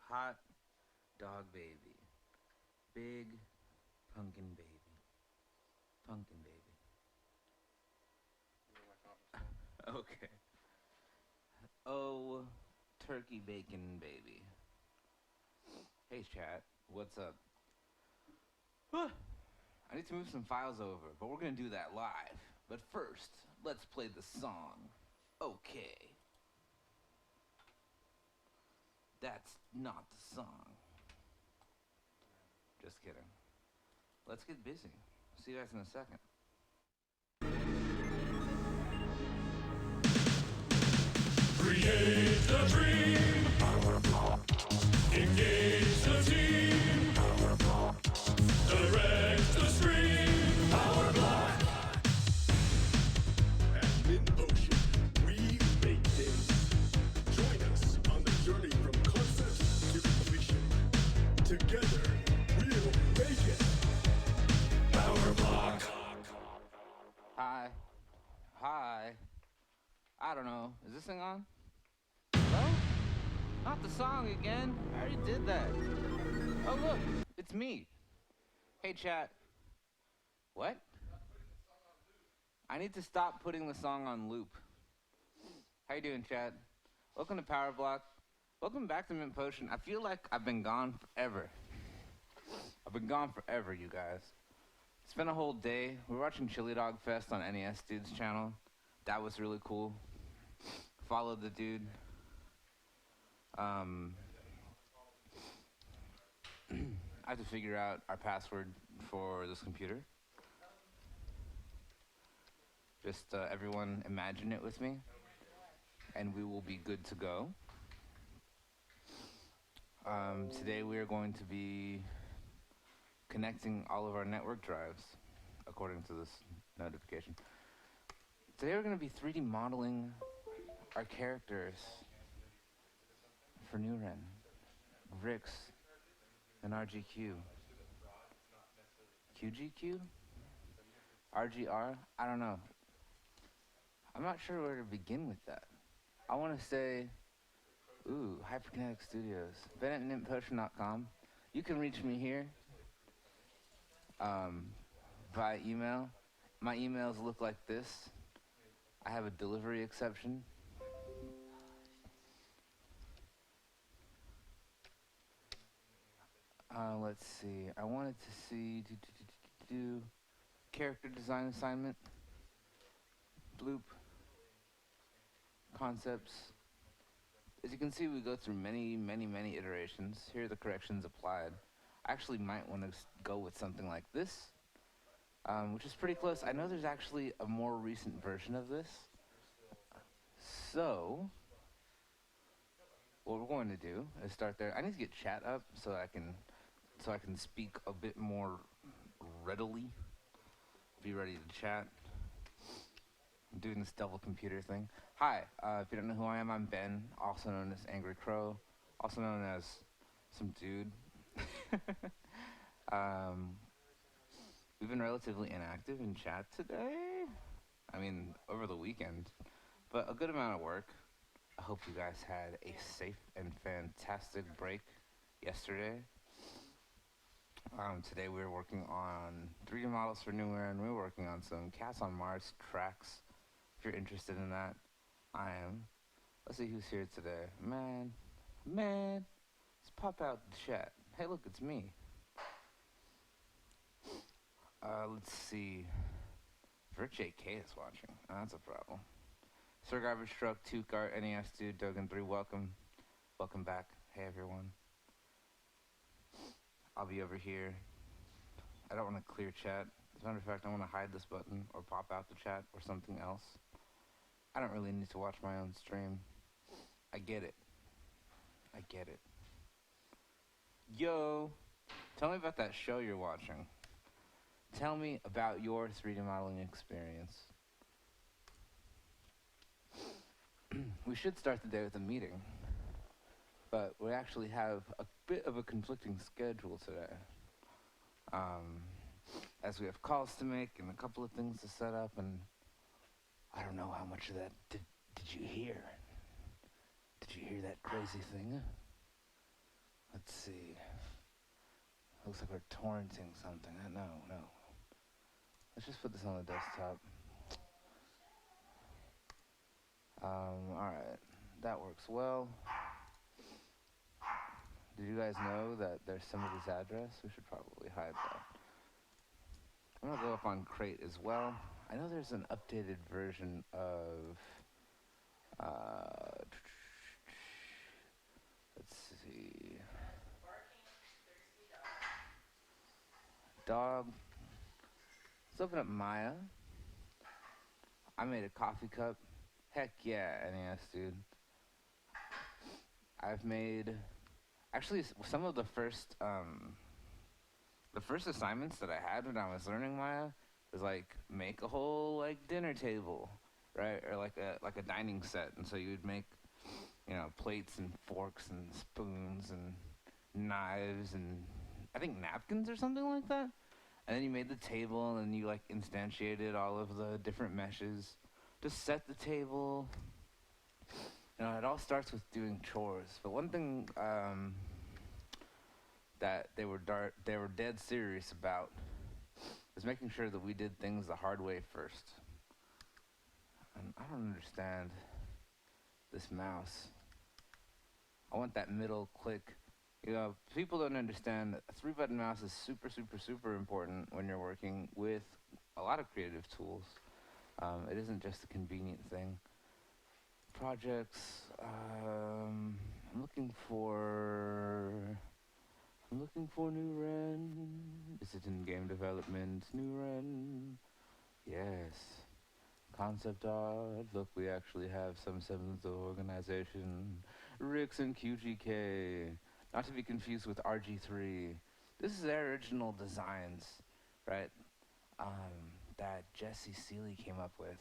hot dog baby. Big pumpkin baby. Pumpkin baby. Okay. Oh, turkey bacon baby. Hey chat, what's up? I need to move some files over, but we're gonna do that live. But first, let's play the song. Okay. That's not the song. Just kidding. Let's get busy. See you guys in a second. Create the dream. Engage the team. Direct the stream. Power Block. At Mid-Ocean, we make things. Join us on the journey from concept to completion. Together, we'll make it. Power Block. Hi. Hi. I don't know. Is this thing on? Hello? Not the song again. I already did that. Oh, look. It's me. Hey, chat. What? I need to stop putting the song on loop. How you doing, chat? Welcome to Power Block. Welcome back to Mint Potion. I feel like I've been gone forever. I've been gone forever, you guys. It's been a whole day. We were watching Chili Dog Fest on NES Dude's channel. That was really cool. Followed the dude. I have to figure out our password for this computer. Just everyone imagine it with me, and we will be good to go. Today we are going to be connecting all of our network drives, according to this notification. Today we're going to be 3D modeling our characters for Newren, Rix, and RGQ. QGQ? RGR? I don't know. I'm not sure where to begin with that. I want to say, Hyperkinetic Studios, BennettNintPotion.com. You can reach me here via email. My emails look like this. I have a delivery exception. Let's see. I wanted to see do character design assignment, bloop, concepts. As you can see, we go through many iterations. Here are the corrections applied. I actually might want to go with something like this, which is pretty close. I know there's actually a more recent version of this. So, what we're going to do is start there. I need to get chat up so I can speak a bit more readily. Be ready to chat. I'm doing this double computer thing. Hi, if you don't know who I am, I'm Ben, also known as Angry Crow, also known as some dude. We've been relatively inactive in chat today. I mean, over the weekend, but a good amount of work. I hope you guys had a safe and fantastic break yesterday. Today we were working on 3D models for Newren, and we were working on some Cats on Mars tracks. If you're interested in that, I am. Let's see who's here today. Man, let's pop out the chat. Hey, look, it's me. Let's see. Vert JK is watching. Oh, that's a problem. Sir Garbage Truck, Tukart, NES Dude, Dogan3, welcome. Welcome back. Hey, everyone. I'll be over here. I don't want to clear chat. As a matter of fact, I want to hide this button or pop out the chat or something else. I don't really need to watch my own stream. I get it. I get it. Yo, tell me about that show you're watching. Tell me about your 3D modeling experience. We should start the day with a meeting, but we actually have a bit of a conflicting schedule today. As we have calls to make and a couple of things to set up, and I don't know how much of that did you hear? Did you hear that crazy thing? Let's see. Looks like we're torrenting something. No, no. Let's just put this on the desktop. Alright. That works well. Did you guys know that there's somebody's address? We should probably hide that. I'm gonna go up on Crate as well. I know there's an updated version of let's see. Dog. Let's open up Maya. I made a coffee cup. Heck yeah, NES, dude. I've made actually some of the first assignments that I had when I was learning Maya was like make a whole like dinner table, right? Or like a dining set. And so you would make, plates and forks and spoons and knives and I think napkins or something like that. And then you made the table and you like instantiated all of the different meshes to set the table. It all starts with doing chores. But one thing that they were dead serious about was making sure that we did things the hard way first. And I don't understand this mouse. I want that middle click. People don't understand that a 3-button mouse is super, super, super important when you're working with a lot of creative tools. It isn't just a convenient thing. Projects. I'm looking for New Ren. Is it in game development? New Ren. Yes. Concept art. Look, we actually have some semblance of organization. Rix and QGK. Not to be confused with RG3. This is their original designs, right? That Jesse Seeley came up with,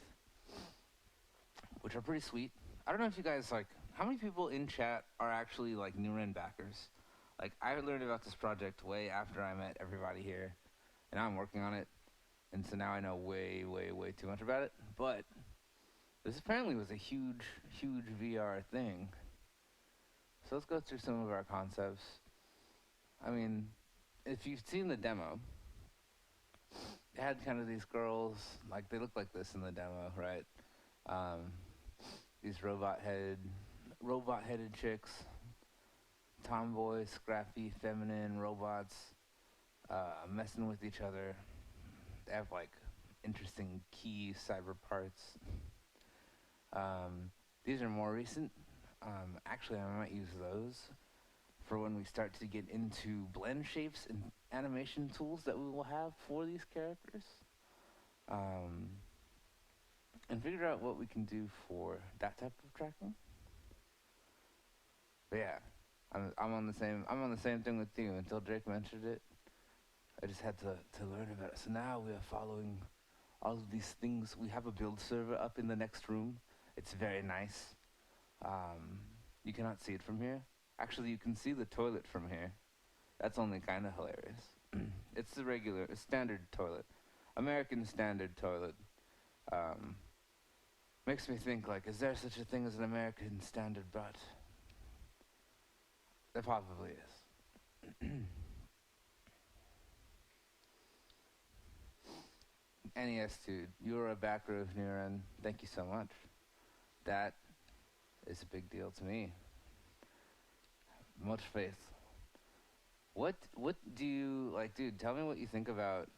which are pretty sweet. I don't know if you guys how many people in chat are actually like New Ren backers? Like, I learned about this project way after I met everybody here, and I'm working on it, and so now I know way, way, way too much about it. But this apparently was a huge, huge VR thing. So let's go through some of our concepts. I mean, if you've seen the demo, it had kind of these girls, like they look like this in the demo, right? These robot-headed chicks, tomboy, scrappy, feminine robots, messing with each other. They have like interesting key cyber parts. These are more recent. Actually, I might use those for when we start to get into blend shapes and animation tools that we will have for these characters. And figure out what we can do for that type of tracking. But yeah, I'm on the same thing with you. Until Drake mentioned it, I just had to learn about it. So now we are following all of these things. We have a build server up in the next room. It's very nice. You cannot see it from here. Actually, you can see the toilet from here. That's only kind of hilarious. It's the standard toilet. American standard toilet. Makes me think, is there such a thing as an American standard butt? There probably is. NES dude, you're a back row of New Ren. Thank you so much. That is a big deal to me. Much faith. What do you dude? Tell me what you think about.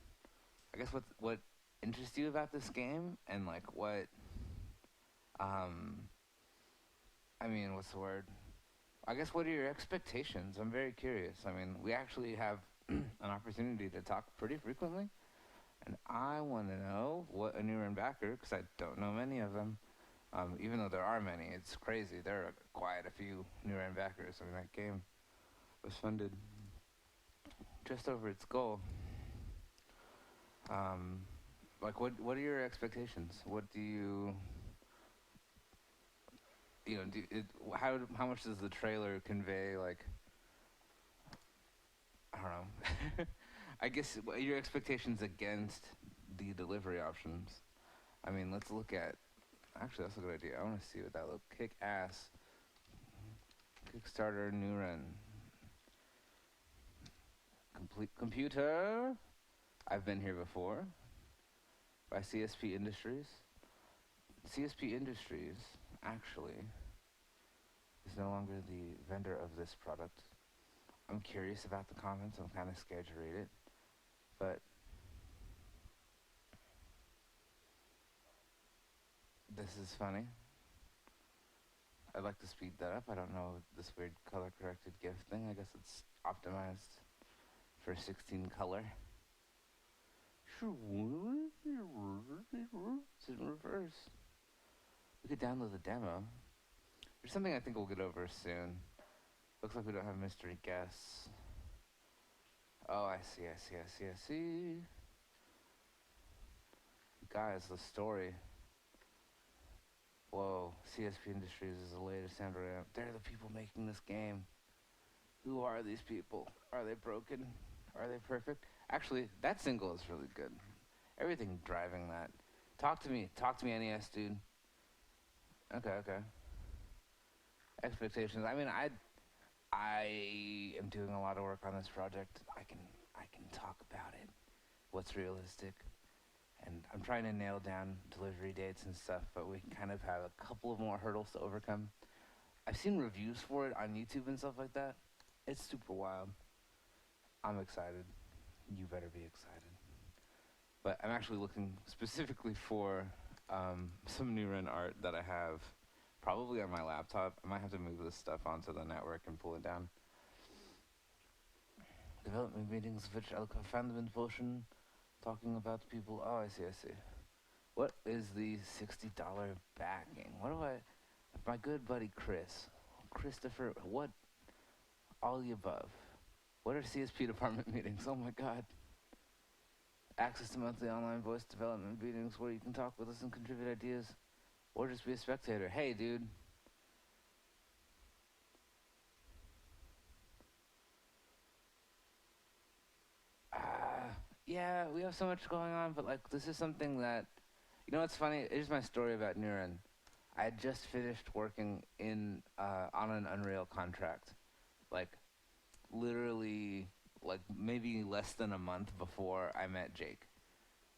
I guess what interests you about this game, and what. I mean, what's the word? I guess what are your expectations? I'm very curious. I mean, we actually have an opportunity to talk pretty frequently, and I want to know what a New Ren backer, because I don't know many of them. Even though there are many, it's crazy. There are quite a few New Ren backers. I mean, that game was funded just over its goal. What are your expectations? What do you how much does the trailer convey, I don't know. I guess your expectations against the delivery options. I mean, let's look at, actually that's a good idea. I want to see what that looks, kick ass. Kickstarter New Ren. computer. I've been here before. By CSP Industries. CSP Industries, actually, is no longer the vendor of this product. I'm curious about the comments. I'm kind of scared to read it. But this is funny. I'd like to speed that up. I don't know this weird color corrected GIF thing. I guess it's optimized for 16 color. It's in reverse. We could download the demo. There's something I think we'll get over soon. Looks like we don't have mystery guests. Oh, I see. Guys, the story. Whoa, CSP Industries is the latest Android app. They're the people making this game. Who are these people? Are they broken? Are they perfect? Actually, that single is really good. Everything driving that. Talk to me, NES dude. Okay. Expectations. I mean, I am doing a lot of work on this project. I can talk about it. What's realistic? And I'm trying to nail down delivery dates and stuff, but we kind of have a couple of more hurdles to overcome. I've seen reviews for it on YouTube and stuff like that. It's super wild. I'm excited. You better be excited. But I'm actually looking specifically for some new run art that I have probably on my laptop. I might have to move this stuff onto the network and pull it down. Development meetings, which I found them in Devotion, talking about the people. Oh, I see. What is the $60 backing? My good buddy Christopher, what? All the above. What are CSP department meetings? Oh my God. Access to monthly online voice development meetings where you can talk with us and contribute ideas, or just be a spectator. Hey, dude. Yeah, we have so much going on, but like this is something that, you know what's funny? Here's my story about Neuron. I had just finished working on an Unreal contract, like literally like maybe less than a month before I met Jake,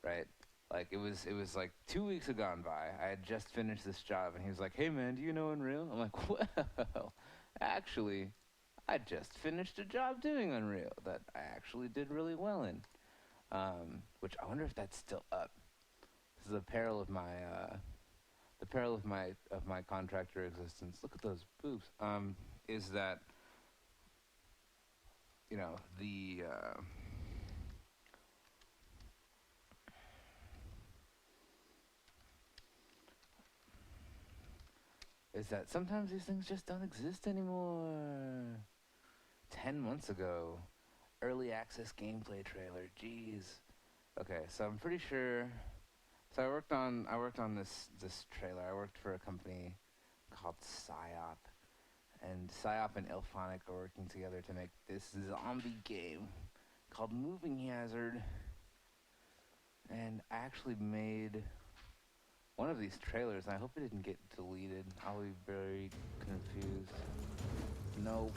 right? Like it was like 2 weeks had gone by. I had just finished this job, and he was like, "Hey man, do you know Unreal?" I'm like, "Well, actually, I just finished a job doing Unreal that I actually did really well in." Which I wonder if that's still up. This is the peril of my contractor existence. Look at those boobs. Is that, you know, is that sometimes these things just don't exist anymore. 10 months ago, early access gameplay trailer. Jeez. Okay, so I'm pretty sure. So I worked on this trailer. I worked for a company called PsyOp, and PsyOp and IllFonic are working together to make this zombie game called Moving Hazard. And I actually made one of these trailers, and I hope it didn't get deleted. I'll be very confused. Nope.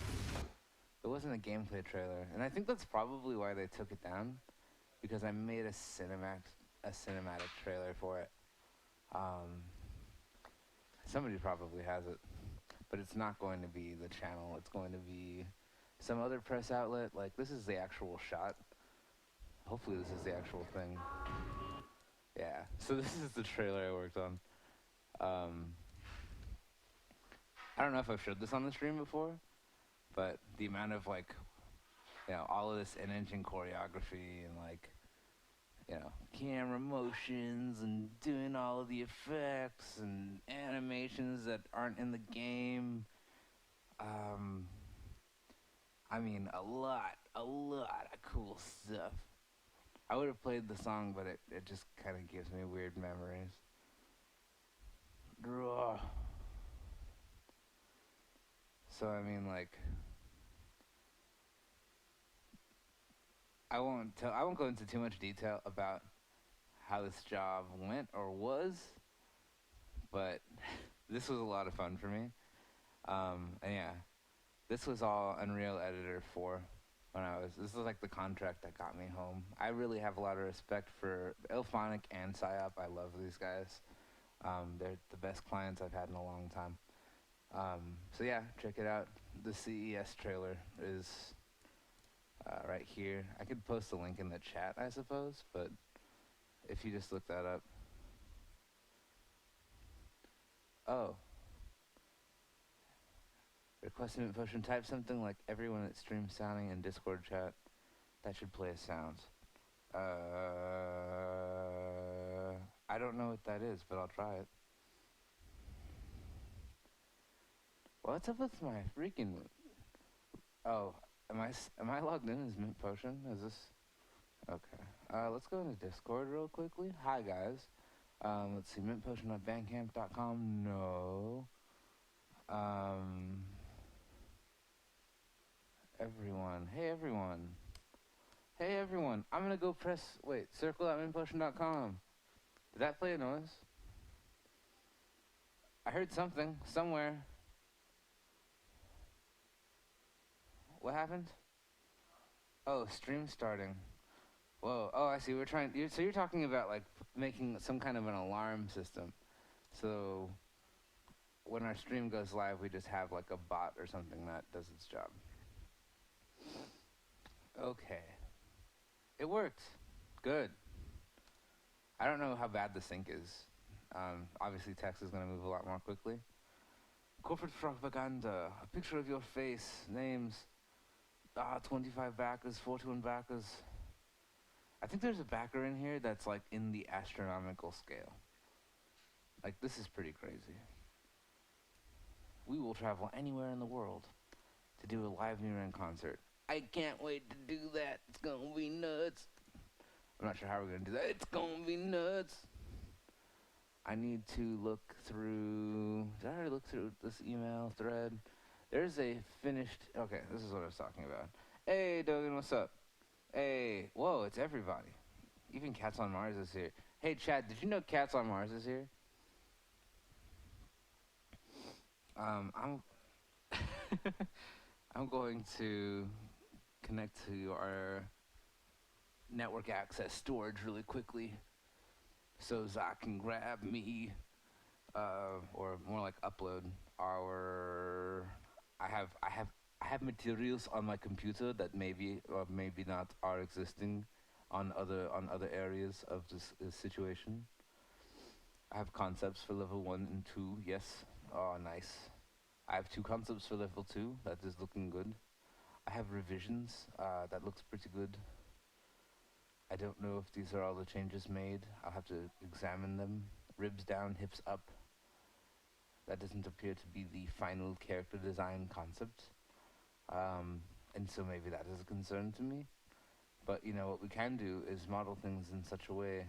It wasn't a gameplay trailer, and I think that's probably why they took it down, because I made a cinematic trailer for it. Somebody probably has it, but it's not going to be the channel. It's going to be some other press outlet. Like, this is the actual shot. Hopefully this is the actual thing. Yeah, so this is the trailer I worked on. I don't know if I've showed this on the stream before, but the amount of, like, you know, all of this in-engine choreography and, like, you know, camera motions and doing all of the effects and animations that aren't in the game. I mean, a lot of cool stuff. I would have played the song, but it just kind of gives me weird memories. Ugh. So, I mean, like, I won't go into too much detail about how this job went or was, but this was a lot of fun for me. And yeah, this was all Unreal Editor 4. This is like the contract that got me home. I really have a lot of respect for Elphonic and Psyop. I love these guys. They're the best clients I've had in a long time. So yeah, check it out. The CES trailer is right here. I could post a link in the chat, I suppose, but if you just look that up. Oh. Request Mint Potion. Type something like everyone at stream sounding in Discord chat. That should play a sound. I don't know what that is, but I'll try it. What's up with my freaking... Oh, am I logged in as Mint Potion? Is this... Okay. Let's go into Discord real quickly. Hi, guys. Let's see, mintpotion.bandcamp.com. No. Everyone. Hey, everyone. Hey, everyone. I'm gonna go press... Wait, circle.mintpotion.com. Did that play a noise? I heard something, somewhere. What happened? Oh, stream starting. Whoa, oh, I see, so you're talking about, like, making some kind of an alarm system. So, when our stream goes live, we just have, like, a bot or something that does its job. Okay. It worked. Good. I don't know how bad the sync is. Obviously, text is going to move a lot more quickly. Corporate propaganda. A picture of your face. Names. 25 backers, 41 backers. I think there's a backer in here that's, like, in the astronomical scale. Like, this is pretty crazy. We will travel anywhere in the world to do a live Niran concert. I can't wait to do that. It's gonna be nuts. I'm not sure how we're gonna do that. It's gonna be nuts. I need to look through... Did I already look through this email thread? There's a finished... Okay, this is what I was talking about. Hey, Dogan, what's up? Hey, whoa, it's everybody. Even Cats on Mars is here. Hey, Chad, did you know Cats on Mars is here? I'm I'm going to connect to our network access storage really quickly so Zach can grab me, or more like upload our... I have materials on my computer that maybe or maybe not are existing on other areas of this situation. I have concepts for level 1 and 2, yes. Oh, nice. I have 2 concepts for level 2, that is looking good. I have revisions, that looks pretty good. I don't know if these are all the changes made. I'll have to examine them. Ribs down, hips up. That doesn't appear to be the final character design concept. And so maybe that is a concern to me. But, you know, what we can do is model things in such a way...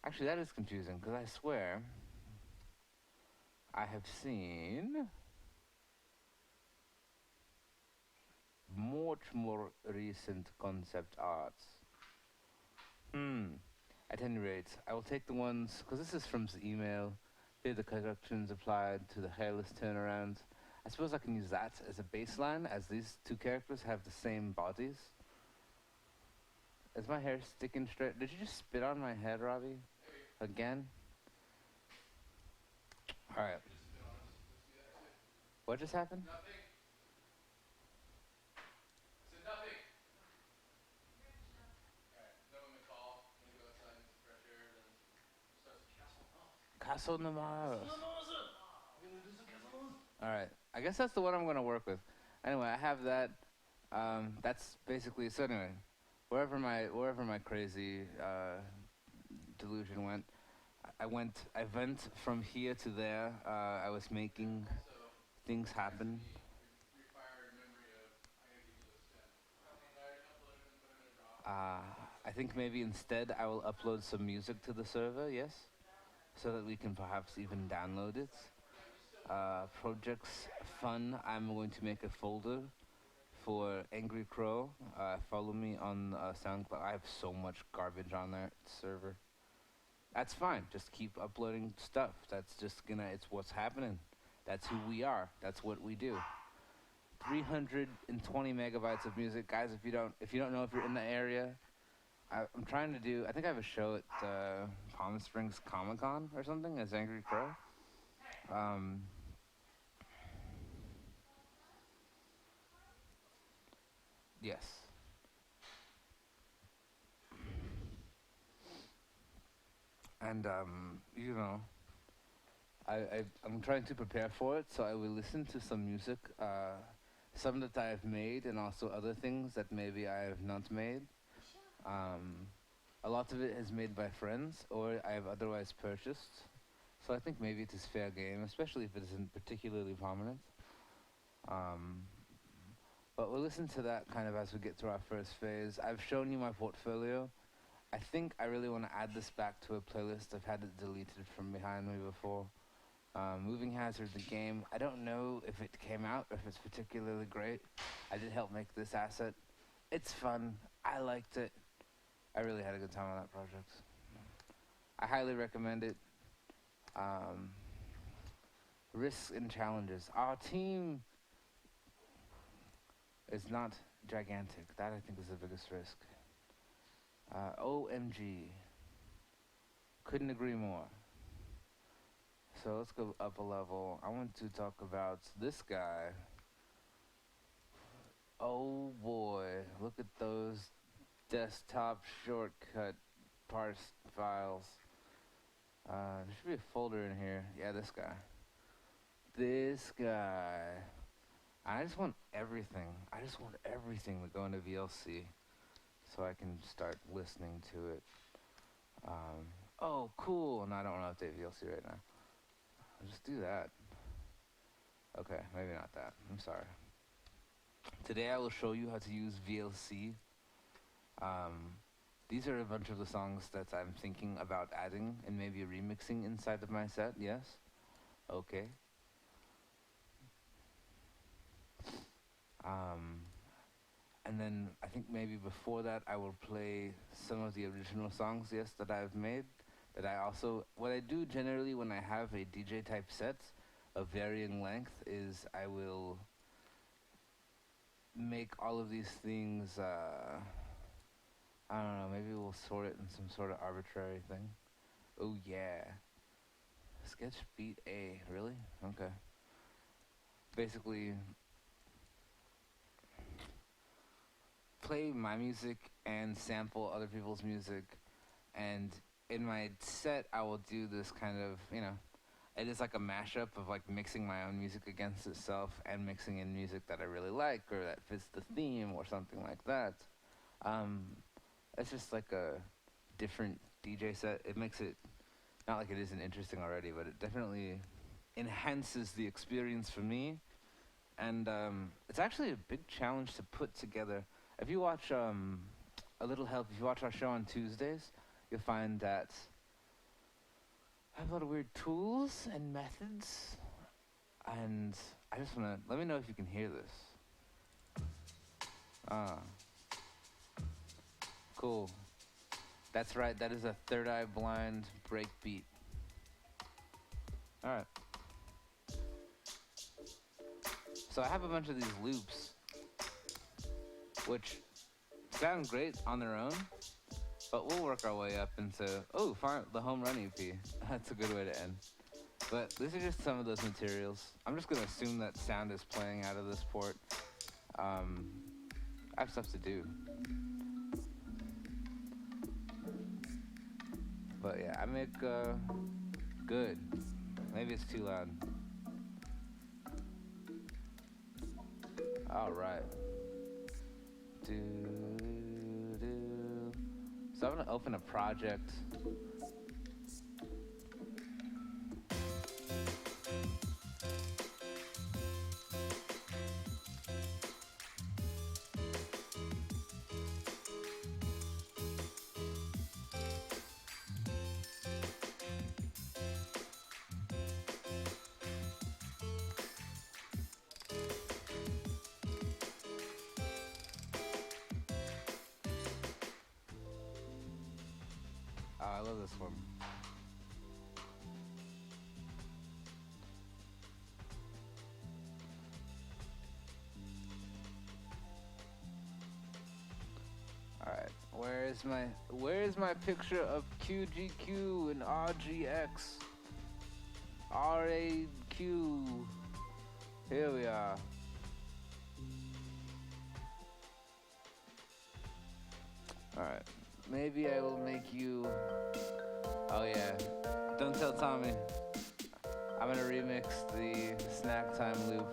Actually, that is confusing, because I swear I have seen much more recent concept arts. At any rate, I will take the ones, because this is from the email. Here the corrections applied to the hairless turnaround. I suppose I can use that as a baseline, as these 2 characters have the same bodies. Is my hair sticking straight? Did you just spit on my head, Robbie? Again? Alright. What just happened? Nothing. Said nothing. Alright, no one call. I'm gonna go outside and get some fresh air, then start some Castle Castle Namaros. I'm gonna do some Castle. Alright, I guess that's the one I'm gonna work with. Anyway, I have that. That's basically, so anyway, wherever my crazy delusion went, I went from here to there. I was making things happen. Required memory of, I'm gonna give you those 10. I already uploaded them, put them in a Dropbox. I think maybe instead I will upload some music to the server, yes? So that we can perhaps even download it. Projects fun, I'm going to make a folder for Angry Crow. Follow me on SoundCloud. I have so much garbage on that server. That's fine, just keep uploading stuff. That's just it's what's happening. That's who we are, that's what we do. 320 megabytes of music, guys. If you don't know if you're in the area, I'm trying to do. I think I have a show at Palm Springs Comic Con or something as Angry Crow. Um, yes. And you know, I'm trying to prepare for it, so I will listen to some music, some that I have made, and also other things that maybe I have not made. A lot of it is made by friends, or I have otherwise purchased. So I think maybe it is fair game, especially if it isn't particularly prominent. Um, but we'll listen to that kind of as we get through our first phase. I've shown you my portfolio. I think I really want to add this back to a playlist. I've had it deleted from behind me before. Moving Hazard, the game. I don't know if it came out or if it's particularly great. I did help make this asset. It's fun. I liked it. I really had a good time on that project. I highly recommend it. Risks and challenges. Our team is not gigantic. That I think is the biggest risk. OMG. Couldn't agree more. So let's go up a level. I want to talk about this guy. Oh boy, look at those desktop shortcut parsed files. There should be a folder in here. Yeah, this guy. This guy. I just want everything. I just want everything to go into VLC so I can start listening to it. Oh, cool. No, I don't want to update VLC right now. I'll just do that. Okay, maybe not that. I'm sorry. Today I will show you how to use VLC. These are a bunch of the songs that I'm thinking about adding and maybe remixing inside of my set, yes? Okay. And then I think maybe before that I will play some of the original songs, yes, that I've made. That I also, what I do generally when I have a DJ type set of varying length is I will make all of these things, I don't know, maybe we'll sort it in some sort of arbitrary thing. Oh yeah. Sketch beat A, really? Okay. Basically, play my music and sample other people's music, and in my set I will do this kind of, you know, it is like a mashup of like mixing my own music against itself and mixing in music that I really like or that fits the theme or something like that. It's just like a different DJ set. It makes it, not like it isn't interesting already, but it definitely enhances the experience for me. And it's actually a big challenge to put together. If you watch A Little Help, if you watch our show on Tuesdays, you'll find that I have a lot of weird tools and methods. And I just want to, let me know if you can hear this. Cool. That's right, that is a Third Eye Blind break beat. Alright. So I have a bunch of these loops, which sound great on their own, but we'll work our way up into, oh, the home run EP. That's a good way to end. But these are just some of those materials. I'm just gonna assume that sound is playing out of this port. I have stuff to do. But yeah, I make good. Maybe it's too loud. All right. So I'm gonna open a project. Oh, I love this one. where's my picture of QGQ and RGX? RAQ. Here we are. Alright. Maybe I will make you. Oh yeah. Don't tell Tommy. I'm gonna remix the snack time loop.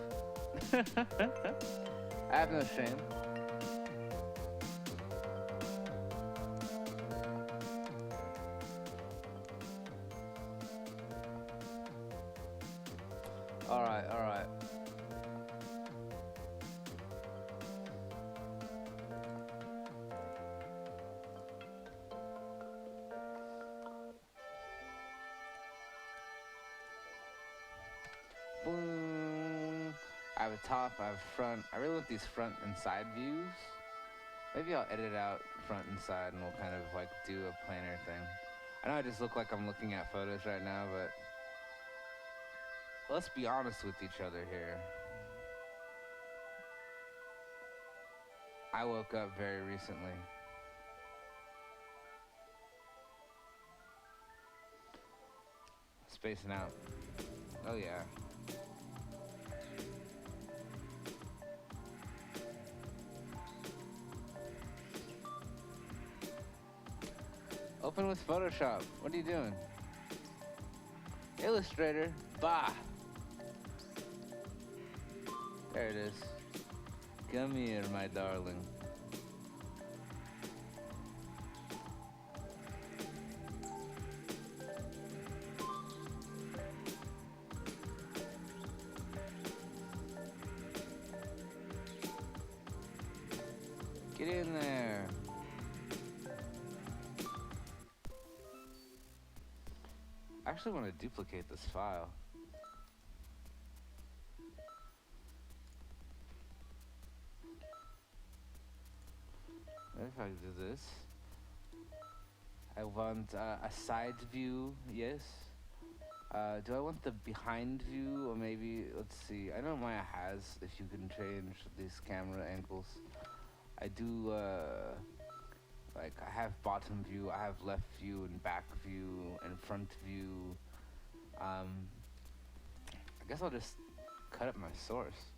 I have no shame. Alright, alright. Boom. I have a top, I have front. I really want these front and side views. Maybe I'll edit out front and side and we'll kind of like do a planar thing. I know I just look like I'm looking at photos right now, but let's be honest with each other here. I woke up very recently. Spacing out. Oh yeah. Open with Photoshop. What are you doing? Illustrator. Bah. There it is. Come here, my darling. Get in there. I actually want to duplicate this file. Maybe if I do this. I want a side view, yes. Do I want the behind view, or maybe, let's see. I know Maya has, if you can change these camera angles. I do, like, I have bottom view, I have left view and back view and front view. I guess I'll just cut up my source.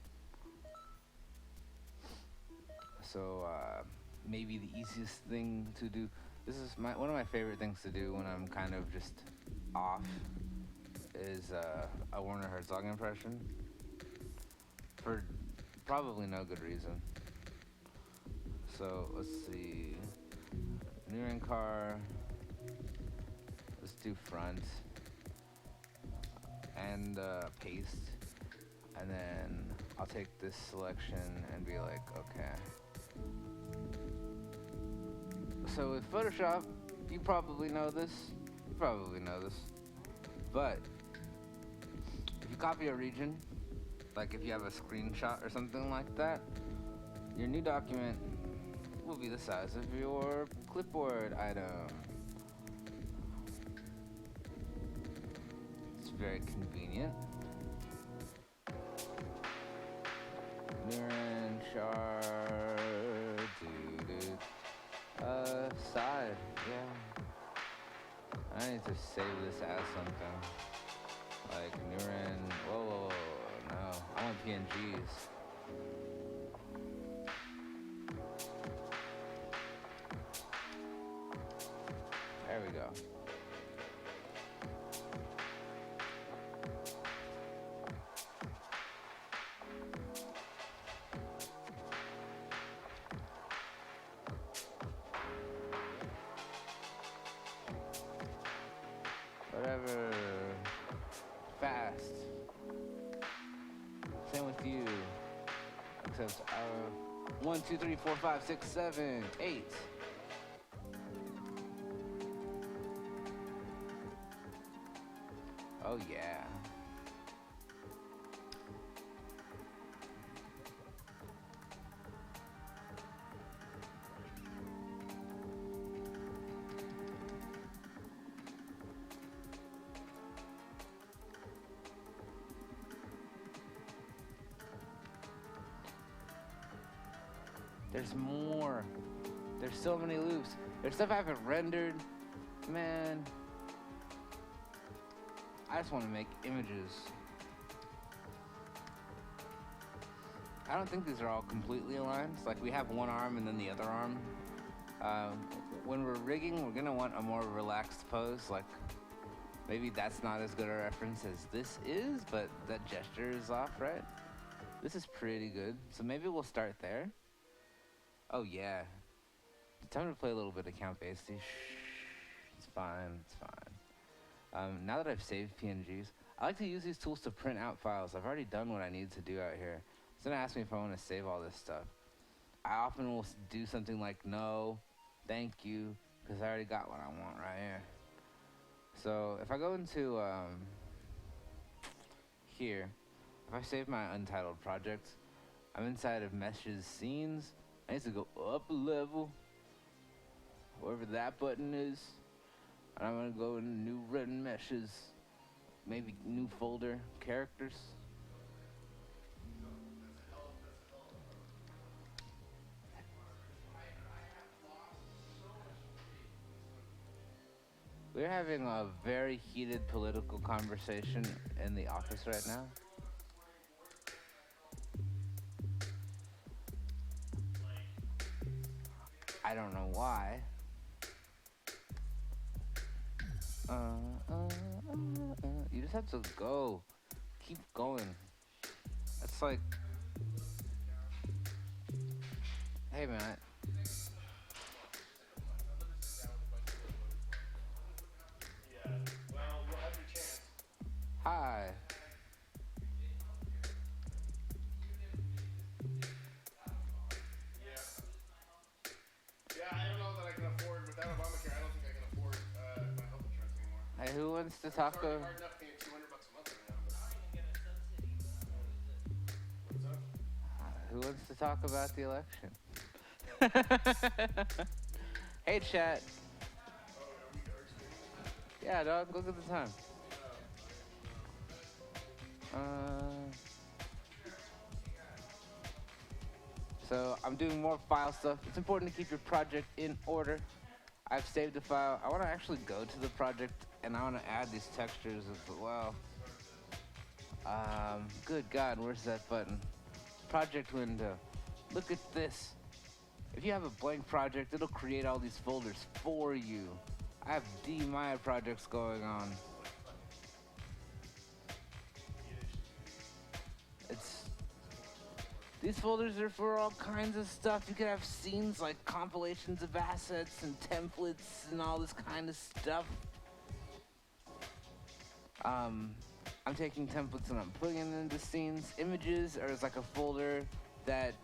So, maybe the easiest thing to do, this is one of my favorite things to do when I'm kind of just off, is a Werner Herzog impression. For probably no good reason. So, let's see. New car. Let's do front. And paste. And then I'll take this selection and be like, okay. So with Photoshop, you probably know this. You probably know this. But if you copy a region, like if you have a screenshot or something like that, your new document will be the size of your clipboard item. It's very convenient. Mirren, char, side, yeah. I need to save this as something. Like Mirren, whoa, no. I want PNGs. There we go. Whatever. Fast. Same with you. Except 1, 2, 3, 4, 5, 6, 7, 8. Oh yeah. There's more. There's so many loops. There's stuff I haven't rendered. Man. I just want to make images. I don't think these are all completely aligned. It's like we have one arm and then the other arm. When we're rigging, we're gonna want a more relaxed pose. Like, maybe that's not as good a reference as this is, but that gesture is off, right? This is pretty good. So maybe we'll start there. Oh yeah. Time to play a little bit of Count Basie. It's fine, it's fine. Now that I've saved PNGs, I like to use these tools to print out files. I've already done what I need to do out here. It's gonna ask me if I want to save all this stuff. I often will do something like no, thank you, because I already got what I want right here. So if I go into here, if I save my untitled projects, I'm inside of Meshes Scenes. I need to go up a level, wherever that button is, and I'm gonna go in new written meshes, maybe new folder, characters. We're having a very heated political conversation in the office right now. I don't know why. You just have to go. Keep going. It's like, hey man. Well, you'll have your chance. Hi. Yeah, I don't know that I can afford, without Obamacare, I don't think I can afford my health insurance anymore. Hey, who wants to It's talk already hard enough paying $200 a month right now. What's up? Who wants to talk about the election? Hey, chat. Oh, are we streaming? Yeah, dog, look at the time. So I'm doing more file stuff. It's important to keep your project in order. I've saved the file. I want to actually go to the project and I want to add these textures as well. Good God, where's that button? Project window. Look at this. If you have a blank project, it'll create all these folders for you. I have Maya projects going on. These folders are for all kinds of stuff. You could have scenes like compilations of assets and templates and all this kind of stuff. I'm taking templates and I'm putting them into scenes. Images are like a folder that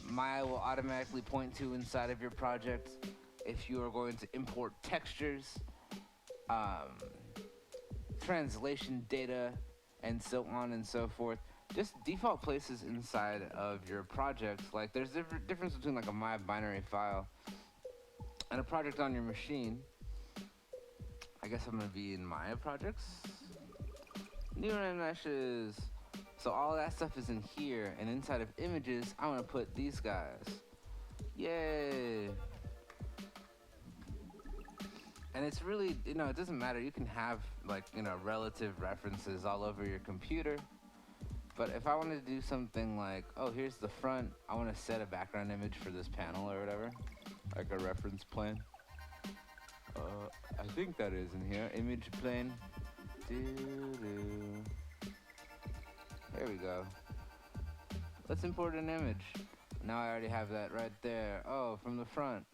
Maya will automatically point to inside of your project if you are going to import textures, translation data, and so on and so forth. Just default places inside of your project. Like there's a difference between like a Maya binary file and a project on your machine. I guess I'm gonna be in Maya projects. Neural meshes. So all that stuff is in here, and inside of images, I'm gonna put these guys. Yay! And it's really, it doesn't matter. You can have like, relative references all over your computer. But if I wanted to do something like, oh, here's the front, I want to set a background image for this panel or whatever, like a reference plane. I think that is in here, image plane. There we go. Let's import an image. Now I already have that right there. Oh, from the front.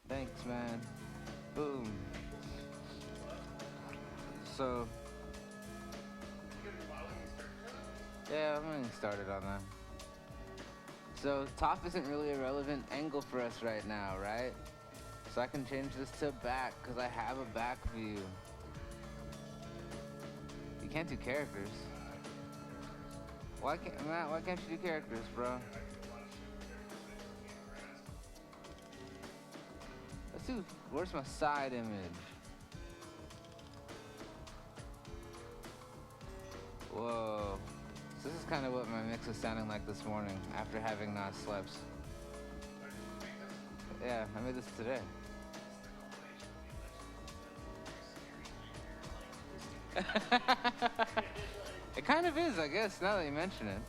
Thanks, man. Boom. So, yeah, I'm getting started on that. So top isn't really a relevant angle for us right now, right? So I can change this to back, because I have a back view. You can't do characters. Matt, why can't you do characters, bro? Let's do, where's my side image? Whoa. So this is kind of what my mix was sounding like this morning after having not slept. Yeah, I made this today. It kind of is, I guess, now that you mention it.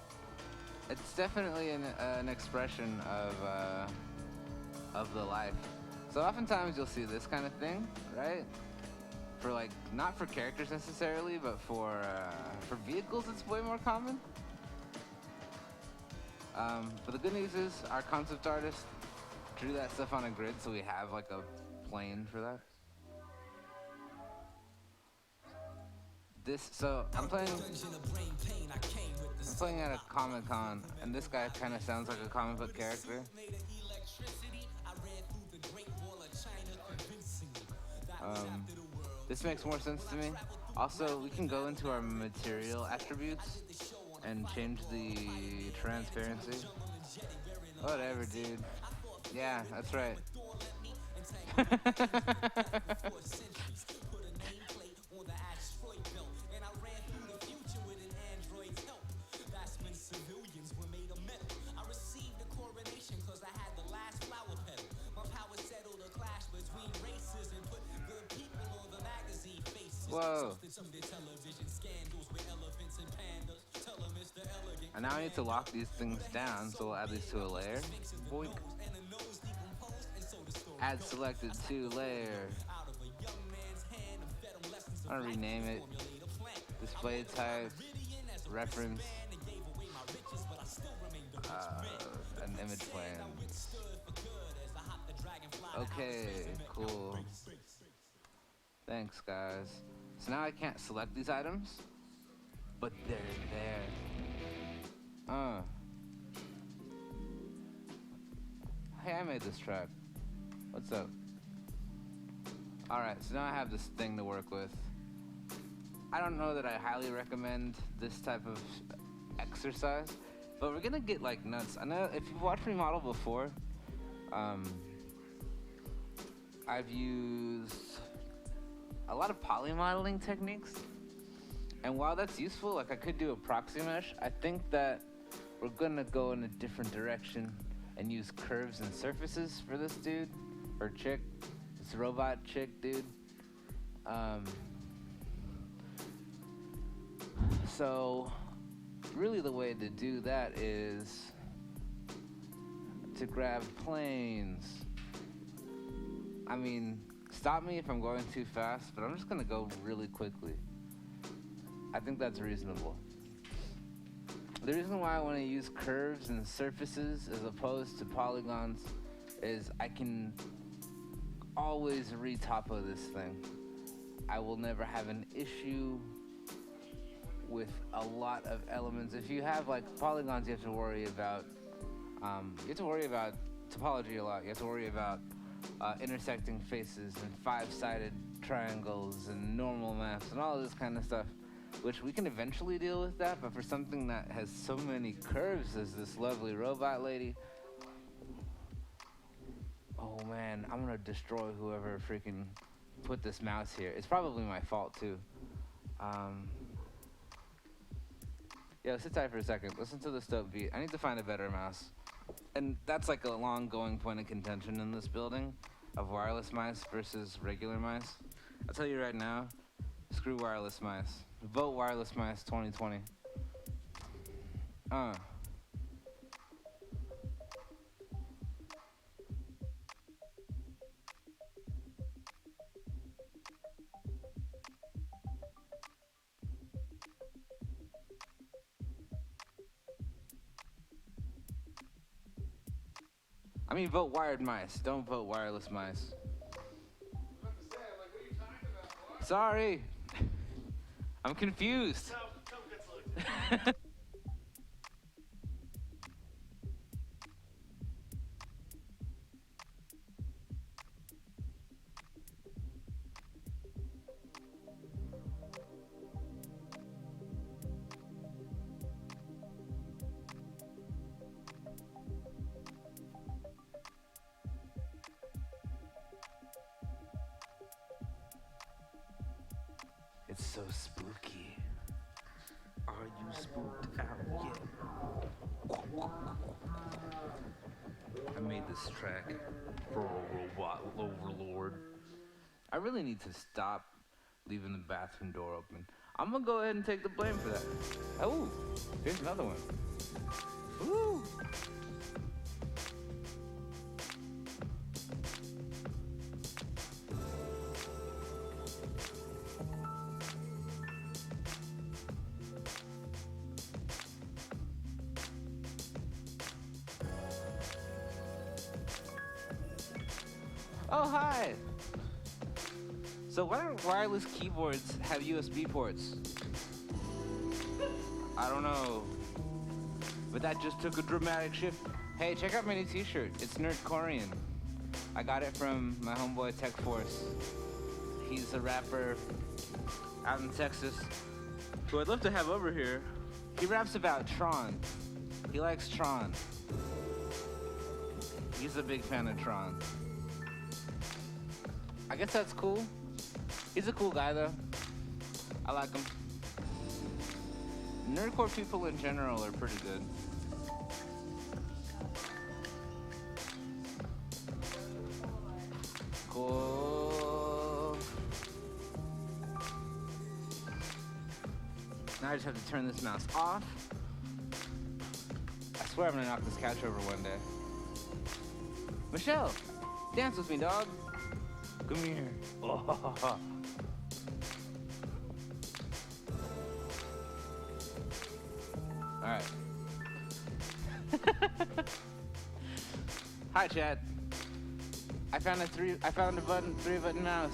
It's definitely an expression of the life. So oftentimes you'll see this kind of thing, right? For like, not for characters necessarily, but for vehicles, it's way more common. But the good news is our concept artist drew that stuff on a grid, so we have like a plane for that. So I'm playing at a Comic-Con, and this guy kind of sounds like a comic book character. This makes more sense to me. Also, we can go into our material attributes and change the transparency. Whatever, dude. Yeah, that's right. Whoa. And now I need to lock these things down, so we'll add these to a layer. Boink. Add selected to layer. I'm gonna rename it. Display type. Reference. An image plan. Okay, cool. Thanks, guys. So now I can't select these items, but they're there. Hey, I made this track. What's up? Alright, so now I have this thing to work with. I don't know that I highly recommend this type of exercise, but we're gonna get like nuts. I know if you've watched me model before, I've used a lot of poly modeling techniques, and while that's useful, like I could do a proxy mesh, I think that we're gonna go in a different direction and use curves and surfaces for this dude, or chick, this robot chick dude. So really the way to do that is to grab planes. I mean, stop me if I'm going too fast, but I'm just gonna go really quickly. I think that's reasonable. The reason why I want to use curves and surfaces as opposed to polygons is I can always retopo this thing. I will never have an issue with a lot of elements. If you have like polygons, you have to worry about topology a lot. You have to worry about intersecting faces and five-sided triangles and normal maps and all this kind of stuff, which we can eventually deal with that, but for something that has so many curves as this lovely robot lady, oh man, I'm gonna destroy whoever freaking put this mouse here. It's probably my fault too. Yo, sit tight for a second. Listen to this dope beat. I need to find a better mouse. And that's like a long going point of contention in this building of wireless mice versus regular mice. I'll tell you right now, screw wireless mice. Vote wireless mice 2020. I mean, vote wired mice. Don't vote wireless mice. Sorry. I'm confused. It's so spooky. Are you spooked out yet? I made this track for a robot overlord. I really need to stop leaving the bathroom door open. I'm gonna go ahead and take the blame for that. Oh, here's another one. Woo! Oh, hi! So why don't wireless keyboards have USB ports? I don't know. But that just took a dramatic shift. Hey, check out my new t-shirt. It's Nerdcorian. I got it from my homeboy Tech Force. He's a rapper out in Texas who I'd love to have over here. He raps about Tron. He likes Tron. He's a big fan of Tron. I guess that's cool. He's a cool guy though. I like him. Nerdcore people in general are pretty good. Cool. Now I just have to turn this mouse off. I swear I'm gonna knock this couch over one day. Michelle, dance with me, dog. Come here. Oh. All right. Hi, Chad. I found a three button mouse.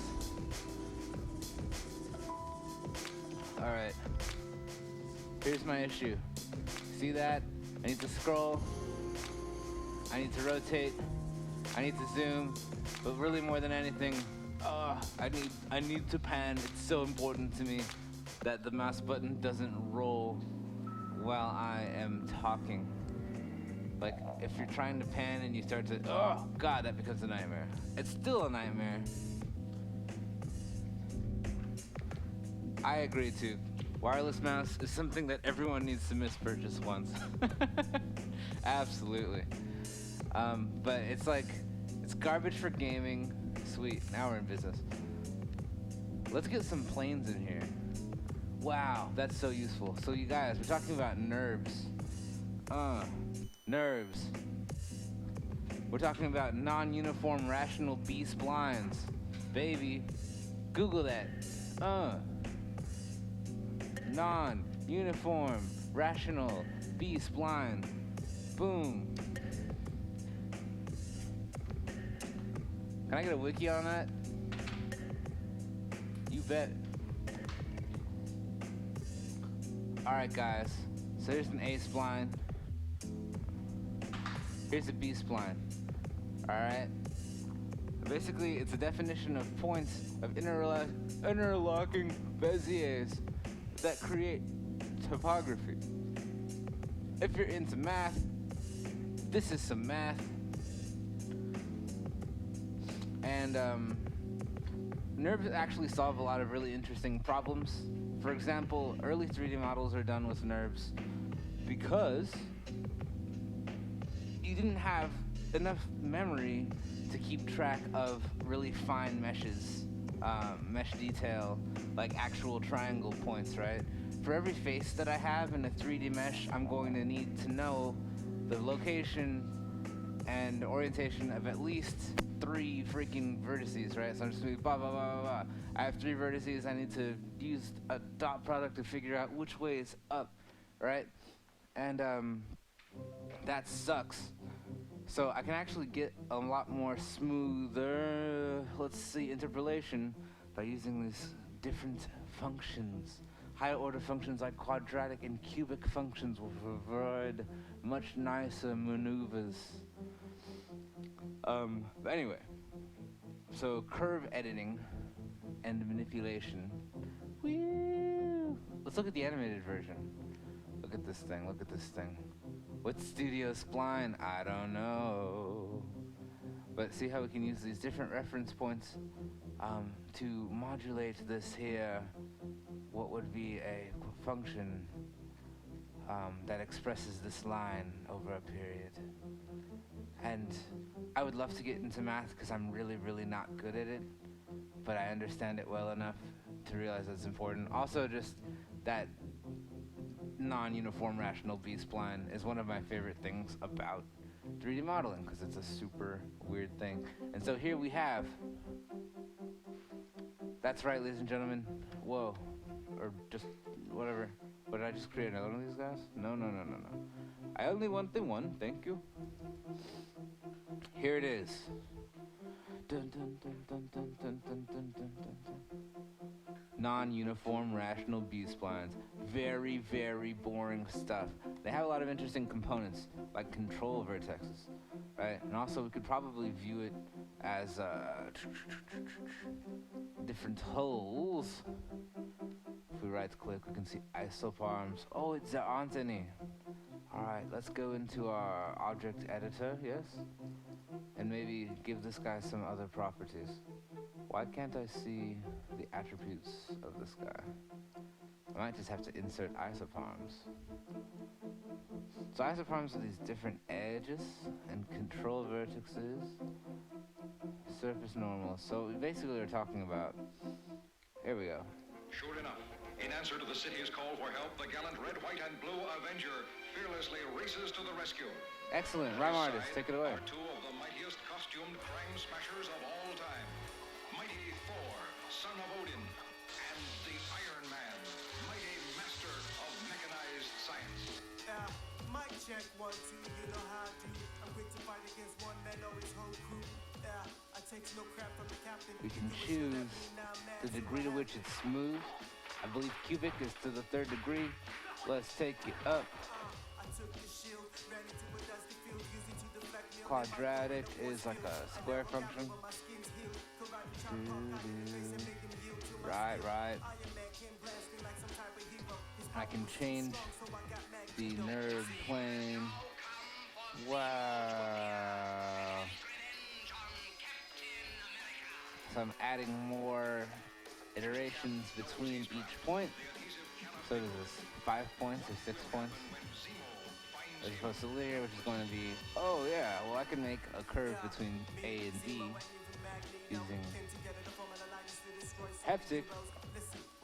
All right. Here's my issue. See that? I need to scroll. I need to rotate. I need to zoom. But really, more than anything, I need to pan. It's so important to me that the mouse button doesn't roll while I am talking. Like, if you're trying to pan and you start to, oh God, that becomes a nightmare. It's still a nightmare. I agree too. Wireless mouse is something that everyone needs to mispurchase once. Absolutely. But it's like, it's garbage for gaming. Sweet, now we're in business. Let's get some planes in here. Wow, that's so useful. So you guys, we're talking about NURBS. NURBS. We're talking about non-uniform rational B-splines. Baby, Google that. Non-uniform rational B-spline. Boom. Can I get a wiki on that? You bet. Alright guys, so here's an A-spline. Here's a B-spline. Alright? Basically, it's a definition of points of interlocking Beziers that create topography. If you're into math, this is some math. And NURBS actually solve a lot of really interesting problems. For example, early 3D models are done with NURBS because you didn't have enough memory to keep track of really fine meshes, mesh detail, like actual triangle points, right? For every face that I have in a 3D mesh, I'm going to need to know the location and orientation of at least 3 freaking vertices, right? So I'm just gonna be blah, blah, blah, blah, blah. I have 3 vertices, I need to use a dot product to figure out which way is up, right? And that sucks. So I can actually get a lot more smoother, let's see, interpolation by using these different functions. Higher order functions like quadratic and cubic functions will provide much nicer maneuvers. But anyway, so curve editing and manipulation. Woo! Let's look at the animated version. Look at this thing, look at this thing. What's Studio Spline? I don't know. But see how we can use these different reference points to modulate this here, what would be a function that expresses this line over a period. And I would love to get into math because I'm really, really not good at it, but I understand it well enough to realize it's important. Also, just that non-uniform rational B-spline is one of my favorite things about 3D modeling because it's a super weird thing. And so here we have, that's right, ladies and gentlemen, whoa, or just whatever. But did I just create another one of these guys? No. I only want the one, thank you. Here it is. Dun, dun, dun, dun, dun, dun, dun, dun, dun, dun. Non-uniform rational B-splines. Very, very boring stuff. They have a lot of interesting components, like control vertexes, right? And also we could probably view it as different holes. If we right click, we can see isoforms. Oh, it's the Anthony. All right, let's go into our object editor, yes? And maybe give this guy some other properties. Why can't I see the attributes of this guy? I might just have to insert isoforms. So isoforms are these different edges and control vertices. Surface normal. So basically we're talking about, here we go. Sure enough, in answer to the city's call for help, the gallant red, white, and blue Avenger fearlessly races to the rescue. Excellent. Rhyme artist, take it away. Are two of the mightiest costumed crime smashers of all time. Mighty Thor, son of Odin, and the Iron Man, mighty master of mechanized science. Mic check 1, 2, you know how I do. I'm quick to fight against one man or his whole crew. I take no crap from the captain. We can choose the degree to which it's smooth. I believe cubic is to the 3rd degree. Let's take it up. Quadratic is like a square function. Right. I can change the nerd plane. Wow. So I'm adding more iterations between each point. So this is 5 points or 6 points. As opposed to here, which is going to be, oh yeah, well I can make a curve between A and B using heptic.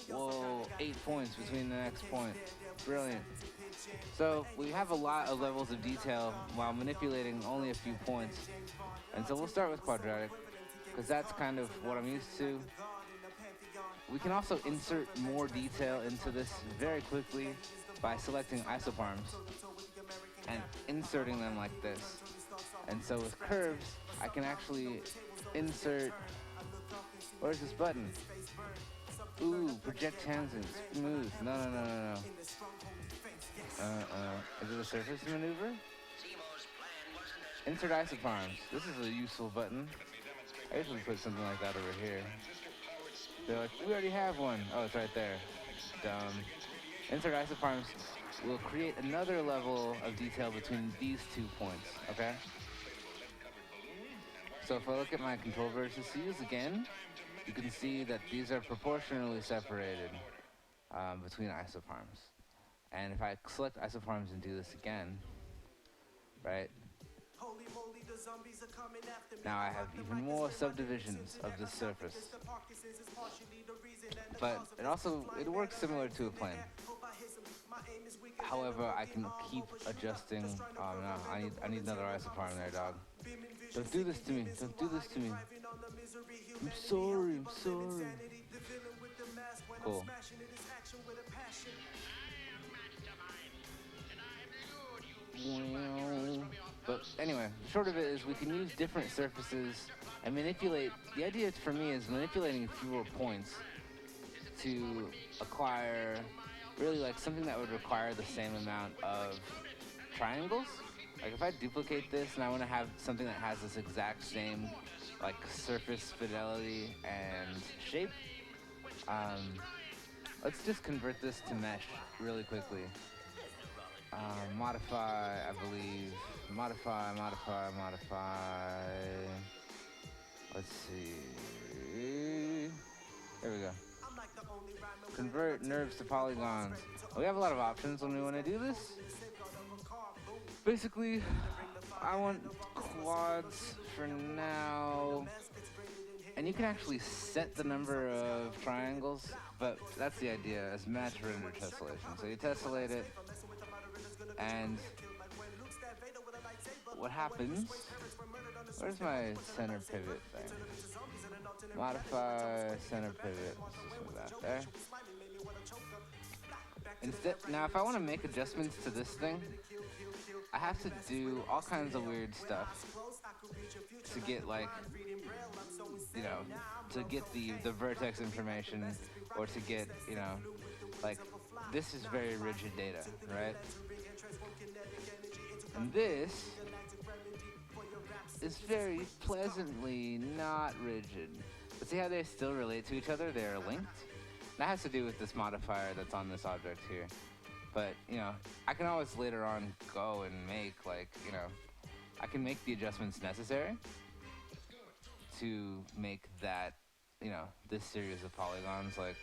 Whoa, 8 points between the next point. Brilliant. So we have a lot of levels of detail while manipulating only a few points. And so we'll start with quadratic, because that's kind of what I'm used to. We can also insert more detail into this very quickly by selecting isoforms and inserting them like this. And so with curves, I can actually insert, where's this button? Ooh, project tangent, smooth, no. Is it a surface maneuver? Insert isoforms, this is a useful button. I usually put something like that over here. They're like, we already have one. Oh, it's right there. Dumb. Insert isoforms will create another level of detail between these 2 points, okay? So if I look at my control vertices again, you can see that these are proportionally separated between isoforms. And if I select isoforms and do this again, right? Now I have even more subdivisions of the surface. But it works similar to a plane. However, I can keep adjusting. Oh no, I need another isoform there, dog. Don't do this to me. Don't do this to me. I'm sorry. Cool. But anyway, the short of it is we can use different surfaces and manipulate. The idea for me is manipulating fewer points to acquire really like something that would require the same amount of triangles. Like if I duplicate this and I want to have something that has this exact same like surface fidelity and shape, let's just convert this to mesh really quickly. Modify, I believe. Modify. Let's see. There we go. Convert nerves to polygons. We have a lot of options when we want to do this. Basically, I want quads for now. And you can actually set the number of triangles, but that's the idea, as match render tessellation. So you tessellate it, and what happens, where's my center pivot thing? Modify center pivot, let's just move that there. Instead, now if I want to make adjustments to this thing, I have to do all kinds of weird stuff to get, like, you know, to get the vertex information, or to get, you know, like, this is very rigid data, right? And this is very pleasantly not rigid. But see how they still relate to each other? They are linked. That has to do with this modifier that's on this object here. But, you know, I can always later on go and make, like, you know, I can make the adjustments necessary to make that, you know, this series of polygons. Like,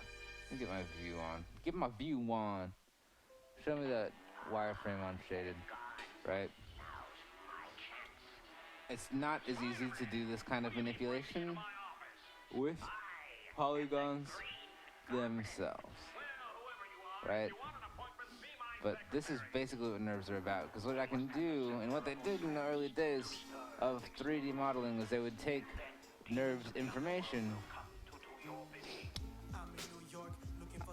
let me get my view on. Get my view on. Show me that wireframe on shaded, right? It's not as easy to do this kind of manipulation with polygons themselves, right? But this is basically what NURBS are about, because what I can do, and what they did in the early days of 3D modeling, is they would take NURBS information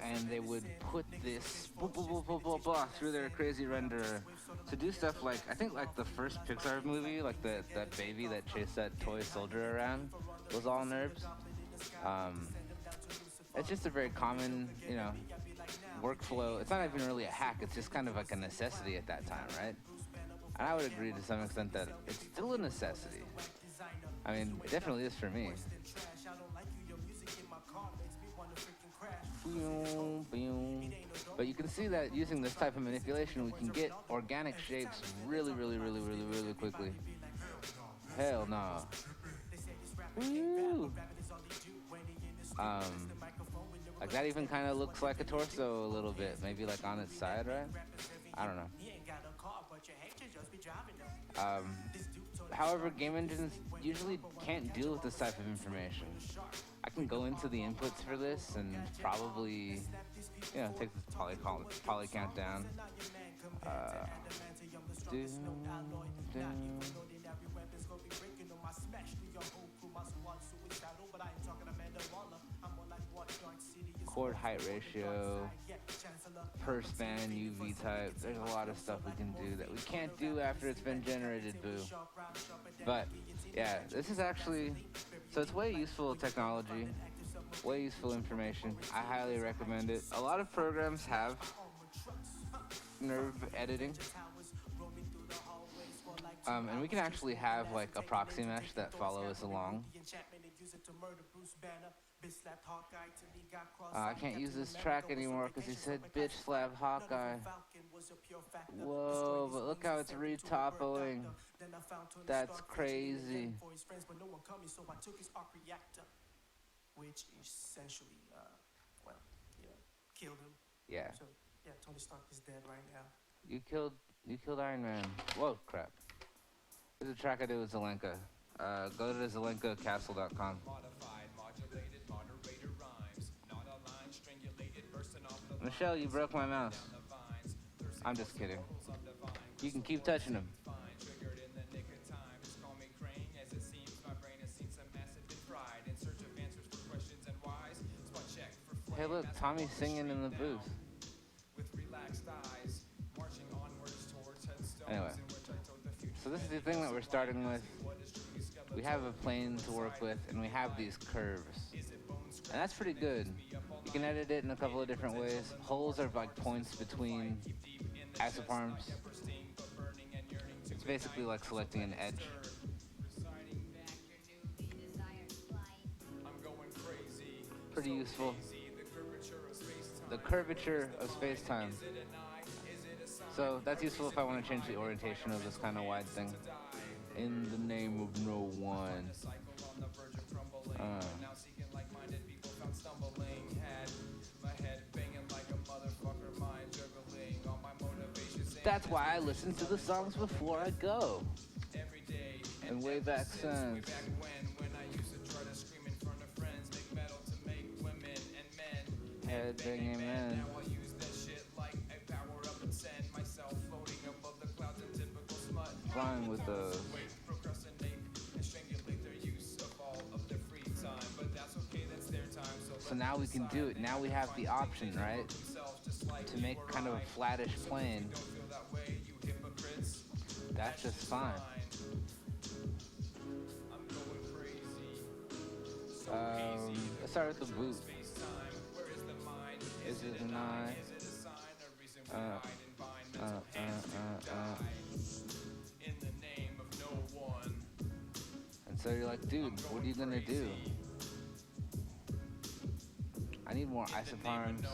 and they would put this blah, blah, blah, blah, blah, blah, through their crazy renderer to do stuff like, I think like the first Pixar movie, like that baby that chased that toy soldier around was all NURBS. It's just a very common, you know, workflow. It's not even really a hack, it's just kind of like a necessity at that time, right? And I would agree to some extent that it's still a necessity. I mean, it definitely is for me. But you can see that using this type of manipulation, we can get organic shapes really, really, really, really, really quickly. Hell no. Woo. Like that even kind of looks like a torso a little bit, maybe like on its side, right? I don't know. However, game engines usually can't deal with this type of information. I can go into the inputs for this and probably, you know, take this poly count down. Chord height ratio, per span, UV type. There's a lot of stuff we can do that we can't do after it's been generated, boo. But yeah, this is actually, so it's way useful technology, way useful information. I highly recommend it. A lot of programs have NURB editing. And we can actually have like a proxy mesh that follows along. I can't use this track anymore because he said bitch slap Hawkeye. Whoa, but look how it's re-topoing. That's crazy. Which essentially, well, yeah, killed him. Yeah. So, yeah, Tony Stark is dead right now. You killed Iron Man. Whoa, crap. There's a track I did with Zelenka. Go to ZelenkaCastle.com. Michelle, you broke my mouse. I'm just kidding. You can keep touching them. Hey look, Tommy's singing in the booth. Anyway, so this is the thing that we're starting with. We have a plane to work with, and we have these curves. And that's pretty good. You can edit it in a couple of different ways. Holes are like points between isoforms. It's basically like selecting an edge. Pretty useful. The curvature of space-time. So that's useful if I want to change the orientation of this kind of wide thing. In the name of no one. That's why I listen to the songs before I go. And way back since. When I used to try to scream in front of friends, make metal to make women and men. Head banging men. Now I use that shit like a power up and send myself floating above the clouds in typical smut. Flying with the. Procrastinate and strangulate their use of all of their free time, but that's okay, that's their time. So now we can do it. Now we have the option, right? To make kind of a flattish plane. That's just fine. Let's start with the boot. Is it an eye? And so you're like, dude, what are you gonna do? I need more isoforms.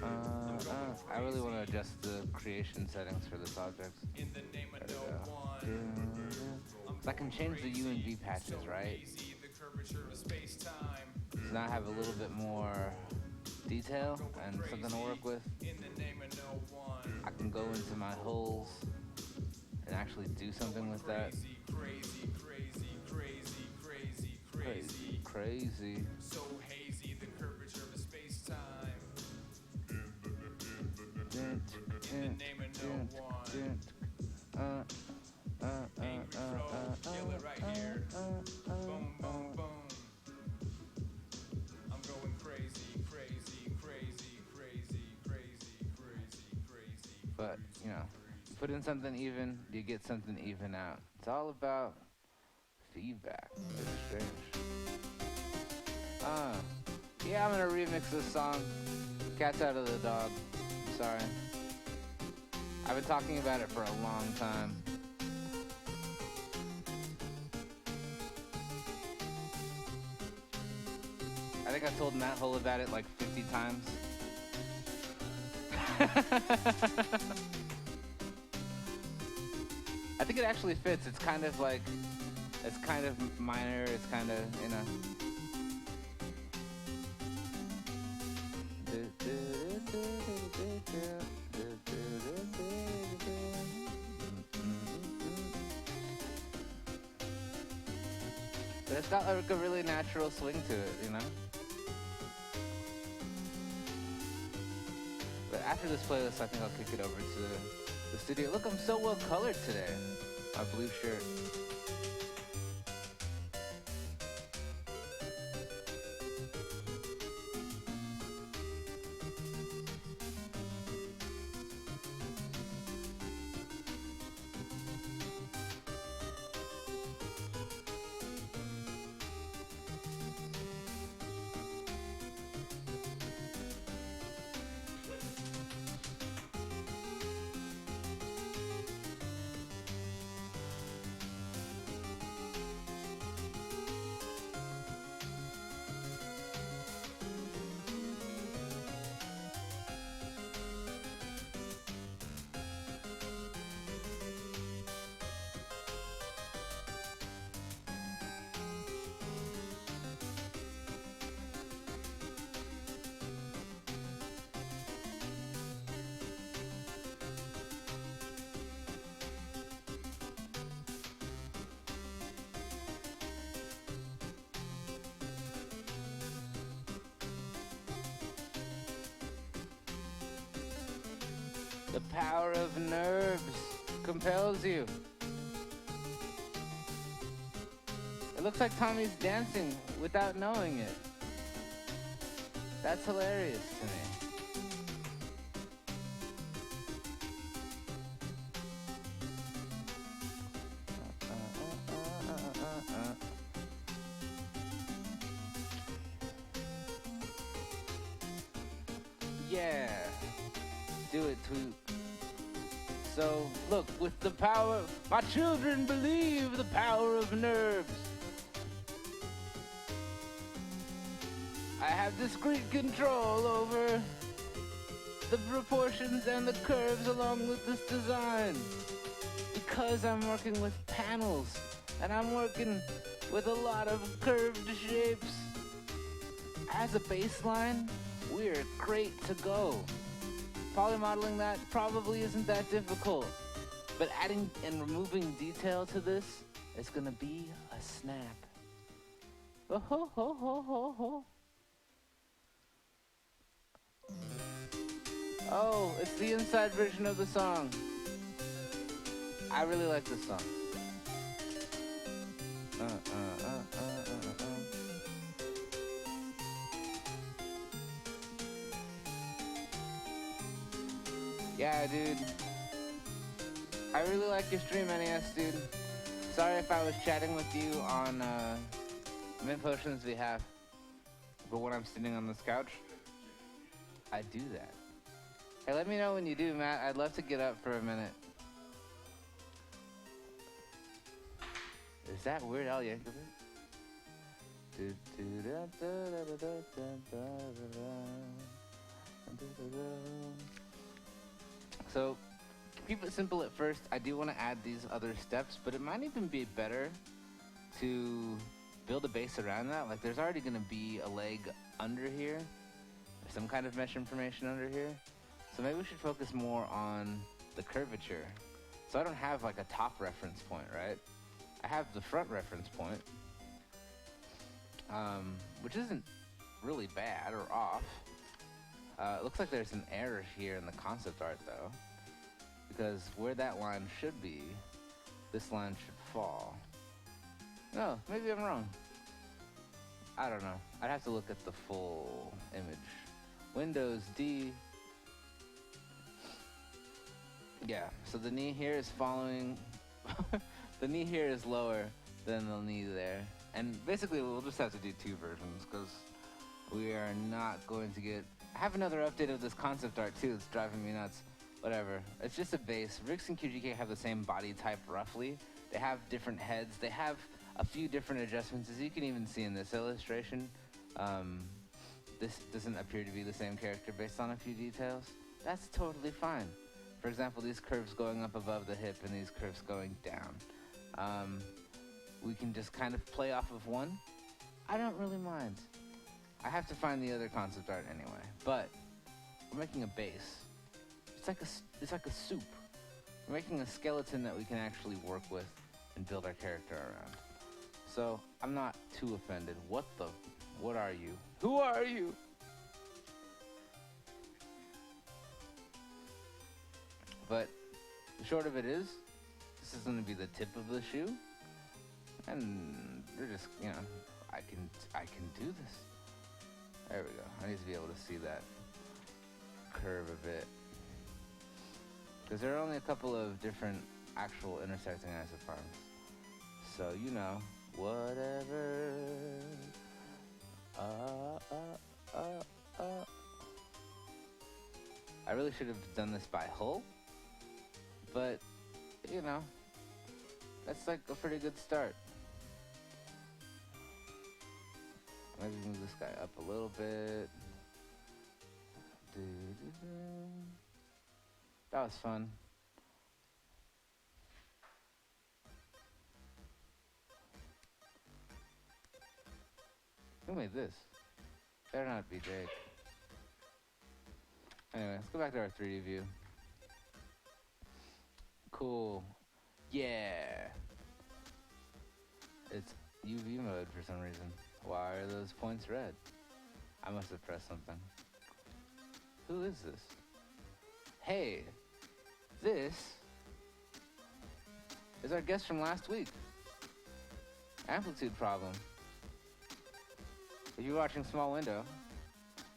I really want to adjust the creation settings for this object. There we go. So I can change the U and V patches, right? So now I have a little bit more detail and something to work with. I can go into my holes and actually do something with that. Crazy. So hazy, the curvature of space-time. In the name of no one. Kill it right here. Boom, boom, boom. I'm going crazy. But, you know, put in something even, you get something even out. It's all about feedback. It's strange. Yeah, I'm gonna remix this song. Cat's Out of the Dog. Sorry. I've been talking about it for a long time. I think I told Matt Hull about it like 50 times. I think it actually fits. It's kind of like, it's kind of minor. It's kind of, you know. But it's got like a really natural swing to it, you know? But after this playlist, I think I'll kick it over to the studio. Look, I'm so well colored today. My blue shirt. The power of nerves compels you. It looks like Tommy's dancing without knowing it. That's hilarious to me. Yeah. Do it, Toot. So, look, with the power, my children believe the power of nerves. I have discrete control over the proportions and the curves along with this design. Because I'm working with panels, and I'm working with a lot of curved shapes. As a baseline, we're great to go. Polymodeling that probably isn't that difficult, but adding and removing detail to this It's gonna be a snap. Oh ho ho ho ho ho. Oh, it's the inside version of the song. I really like this song. Yeah, dude. I really like your stream, NES, dude. Sorry if I was chatting with you on Mint Potion's behalf, but when I'm sitting on this couch, I do that. Hey, let me know when you do, Matt. I'd love to get up for a minute. Is that Weird Al Yankovic? So, keep it simple at first. I do want to add these other steps, but it might even be better to build a base around that. Like, there's already going to be a leg under here, or some kind of mesh information under here. So maybe we should focus more on the curvature. So I don't have like a top reference point, right? I have the front reference point, which isn't really bad or off. It looks like there's an error here in the concept art though, because where that line should be, this line should fall. No, maybe I'm wrong. I don't know. I'd have to look at the full image. Windows D. Yeah, so the knee here is following, the knee here is lower than the knee there. And basically we'll just have to do two versions because we are not going to get, I have another update of this concept art too, it's driving me nuts. Whatever, it's just a base. Rix and QGK have the same body type roughly. They have different heads, they have a few different adjustments, as you can even see in this illustration. This doesn't appear to be the same character based on a few details. That's totally fine. For example, these curves going up above the hip and these curves going down. We can just kind of play off of one. I don't really mind. I have to find the other concept art anyway, but we're making a base. It's like a soup. We're making a skeleton that we can actually work with and build our character around. So I'm not too offended. What are you? Who are you? But the short of it is, this is going to be the tip of the shoe, and we're just, you know, I can do this. There we go. I need to be able to see that curve a bit, because there are only a couple of different actual intersecting isoforms. So you know, whatever. I really should have done this by Hull. But, you know, that's like a pretty good start. Maybe move this guy up a little bit. That was fun. Who made this? Better not be Jake. Anyway, let's go back to our 3D view. Cool. Yeah. It's UV mode for some reason. Why are those points red? I must have pressed something. Who is this? Hey, this is our guest from last week. Amplitude Problem. If you're watching Small Window,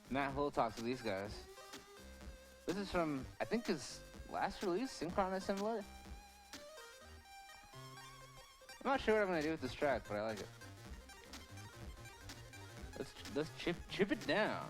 Matt Hull talks to these guys. This is from, I think, his last release, Synchron Assembler. I'm not sure what I'm gonna do with this track, but I like it. Let's chip it down.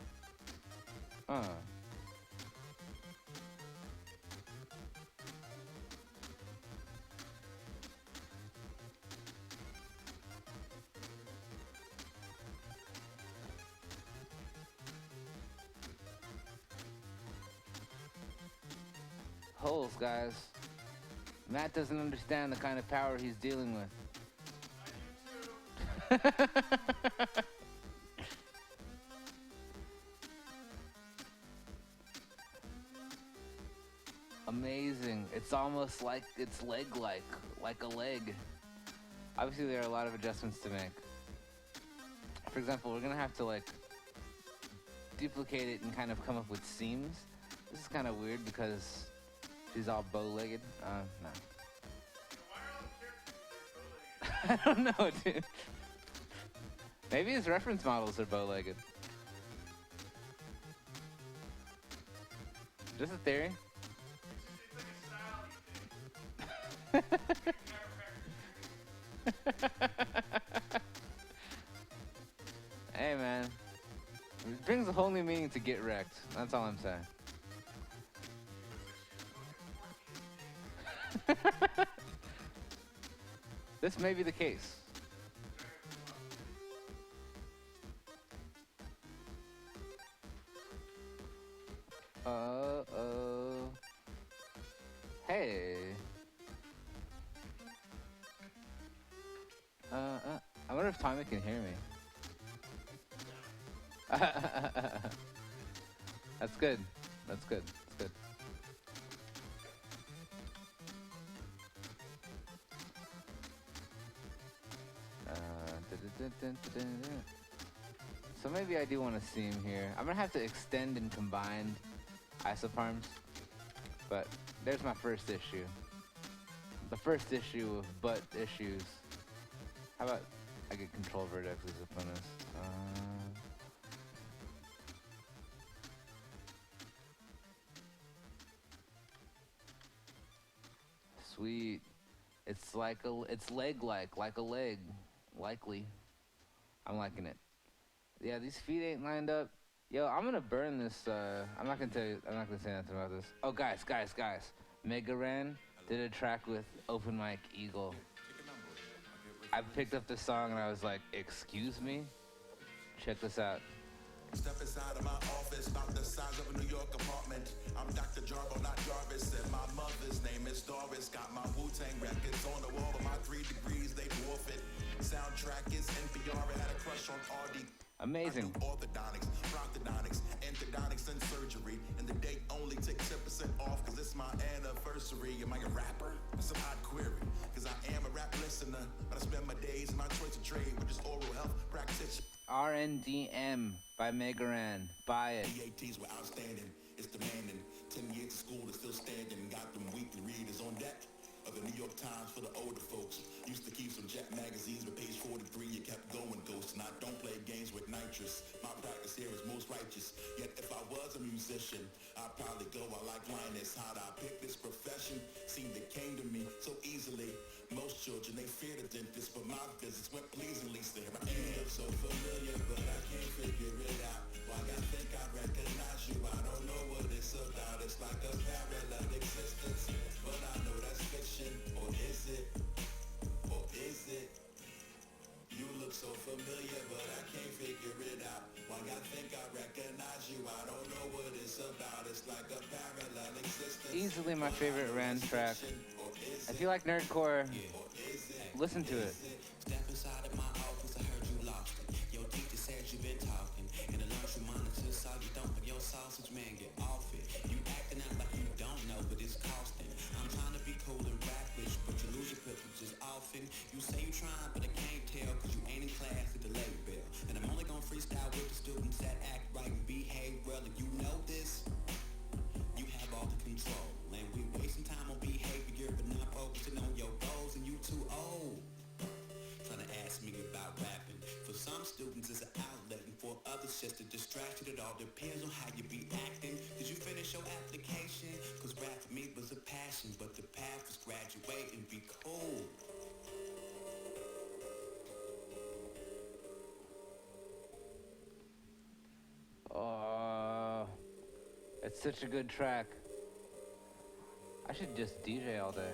Holes, guys. Matt doesn't understand the kind of power he's dealing with. Amazing. It's almost like it's leg-like, like a leg. Obviously, there are a lot of adjustments to make. For example, we're gonna have to like duplicate it and kind of come up with seams. This is kind of weird because she's all bow-legged. No. Why are all the characters bow-legged? I don't know, dude. Maybe his reference models are bow-legged. Just a theory. It's like a style you think. Hey, man. It brings a whole new meaning to get wrecked. That's all I'm saying. This may be the case. Uh-oh. Hey. I wonder if Tommy can hear me. That's good. That's good. That's good. So maybe I do want a seam here. I'm gonna have to extend and combine isoparms, but there's my first issue. The first issue of butt issues. How about I get control vertexes upon this? Sweet. It's like it's leg-like a leg, likely. I'm liking it. Yeah, these feet ain't lined up. Yo, I'm gonna burn this. I'm not gonna say nothing about this. Oh, guys. Mega Ran did a track with Open Mike Eagle. I picked up this song and I was like, excuse me? Check this out. Step inside of my office, about the size of a New York apartment. I'm Dr. Jarbo, not Jarvis, and my mother's name is Doris. Got my Wu-Tang records on the wall, but my 3 degrees, they dwarf it. Soundtrack is NPR, I had a crush on RD. Amazing. I do orthodontics, proctodontics, endodontics, and surgery. And the date only take 10% off, cause it's my anniversary. Am I a rapper? That's an odd query, cause I am a rap listener. But I spend my days in my choice of trade, which is oral health practitioner. RNDM by Mega Ran. Buy it. EATs were outstanding. It's demanding. 10 years of school is still standing. Got them weekly readers on deck. Of the New York Times for the older folks. Used to keep some Jet magazines, but page 43 you kept going, ghost. And I don't play games with nitrous. My practice here is most righteous. Yet if I was a musician, I'd probably go out like Linus. How'd I pick this profession? Seemed it came to me so easily. Most children, they fear the dentist, but my visits went pleasingly. So here I am, so familiar, but I can't figure it out. Why I think I recognize you, I don't know what it's about. It's like a parallel existence, but I know that's fiction. Or is it? Or is it? You look so familiar, but I can't figure it out. Why I think I recognize you, I don't know what it's about. It's like a parallel existence. Easily my favorite Ran track. If you like nerdcore, listen to it. Step inside of my office, I heard you lost it. Your teacher said you've been talking. In the lunchroom monitor saw you dumping your sausage, man, get off it. You acting out like you don't know, but it's costing. I'm trying to be cool and rap-ish, but you lose your privileges often. You say you trying, but I can't tell, cause you ain't in class at the late bell. And I'm only gonna freestyle with the students that act right and behave well, and you know this. You have all the control, and we wasting time on behavior, but not focusing on your goals, and you too old. Trying to ask me about rapping. For some students it's an outlet, and for others just a distraction. It all depends on how you be acting. Did you finish your application? Cause rap for me was a passion, but the path was graduate and be cool. Oh, it's such a good track. I should just DJ all day.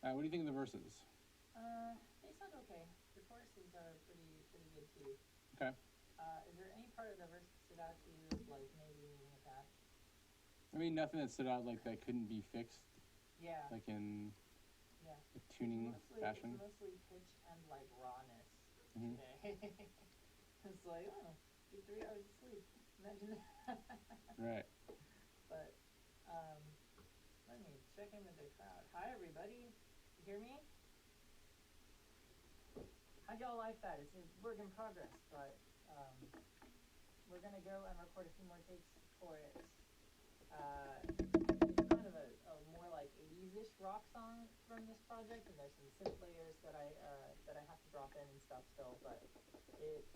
What do you think of the verses? They sound okay. The choruses are pretty good too. Okay. Is there any part of the verse that stood out to you, like maybe needing a patch? I mean, nothing that stood out like that couldn't be fixed. Yeah. Like in Yeah. a tuning fashion. It's mostly pitch and like rawness Mhm. today. It's like, oh, get 3 hours of sleep. Imagine that. Right. But let me check in with the crowd. Hi everybody. You hear me? How'd y'all like that? It's a work in progress, but we're gonna go and record a few more takes for it. It's kind of a more like 80s-ish rock song from this project, and there's some synth layers that I have to drop in and stuff still, but it's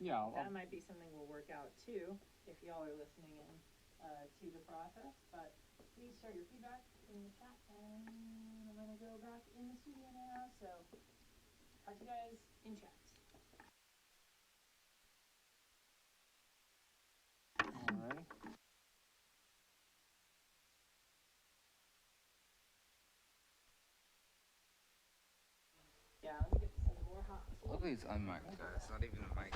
Yeah. that might be something we'll work out too, if y'all are listening in to the process. But please share your feedback in the chat, and I'm gonna go back in the studio now. So talk to you guys in chat. Alright. Yeah, let me get some more hot. Look at these unmiked guys. Not even a mic.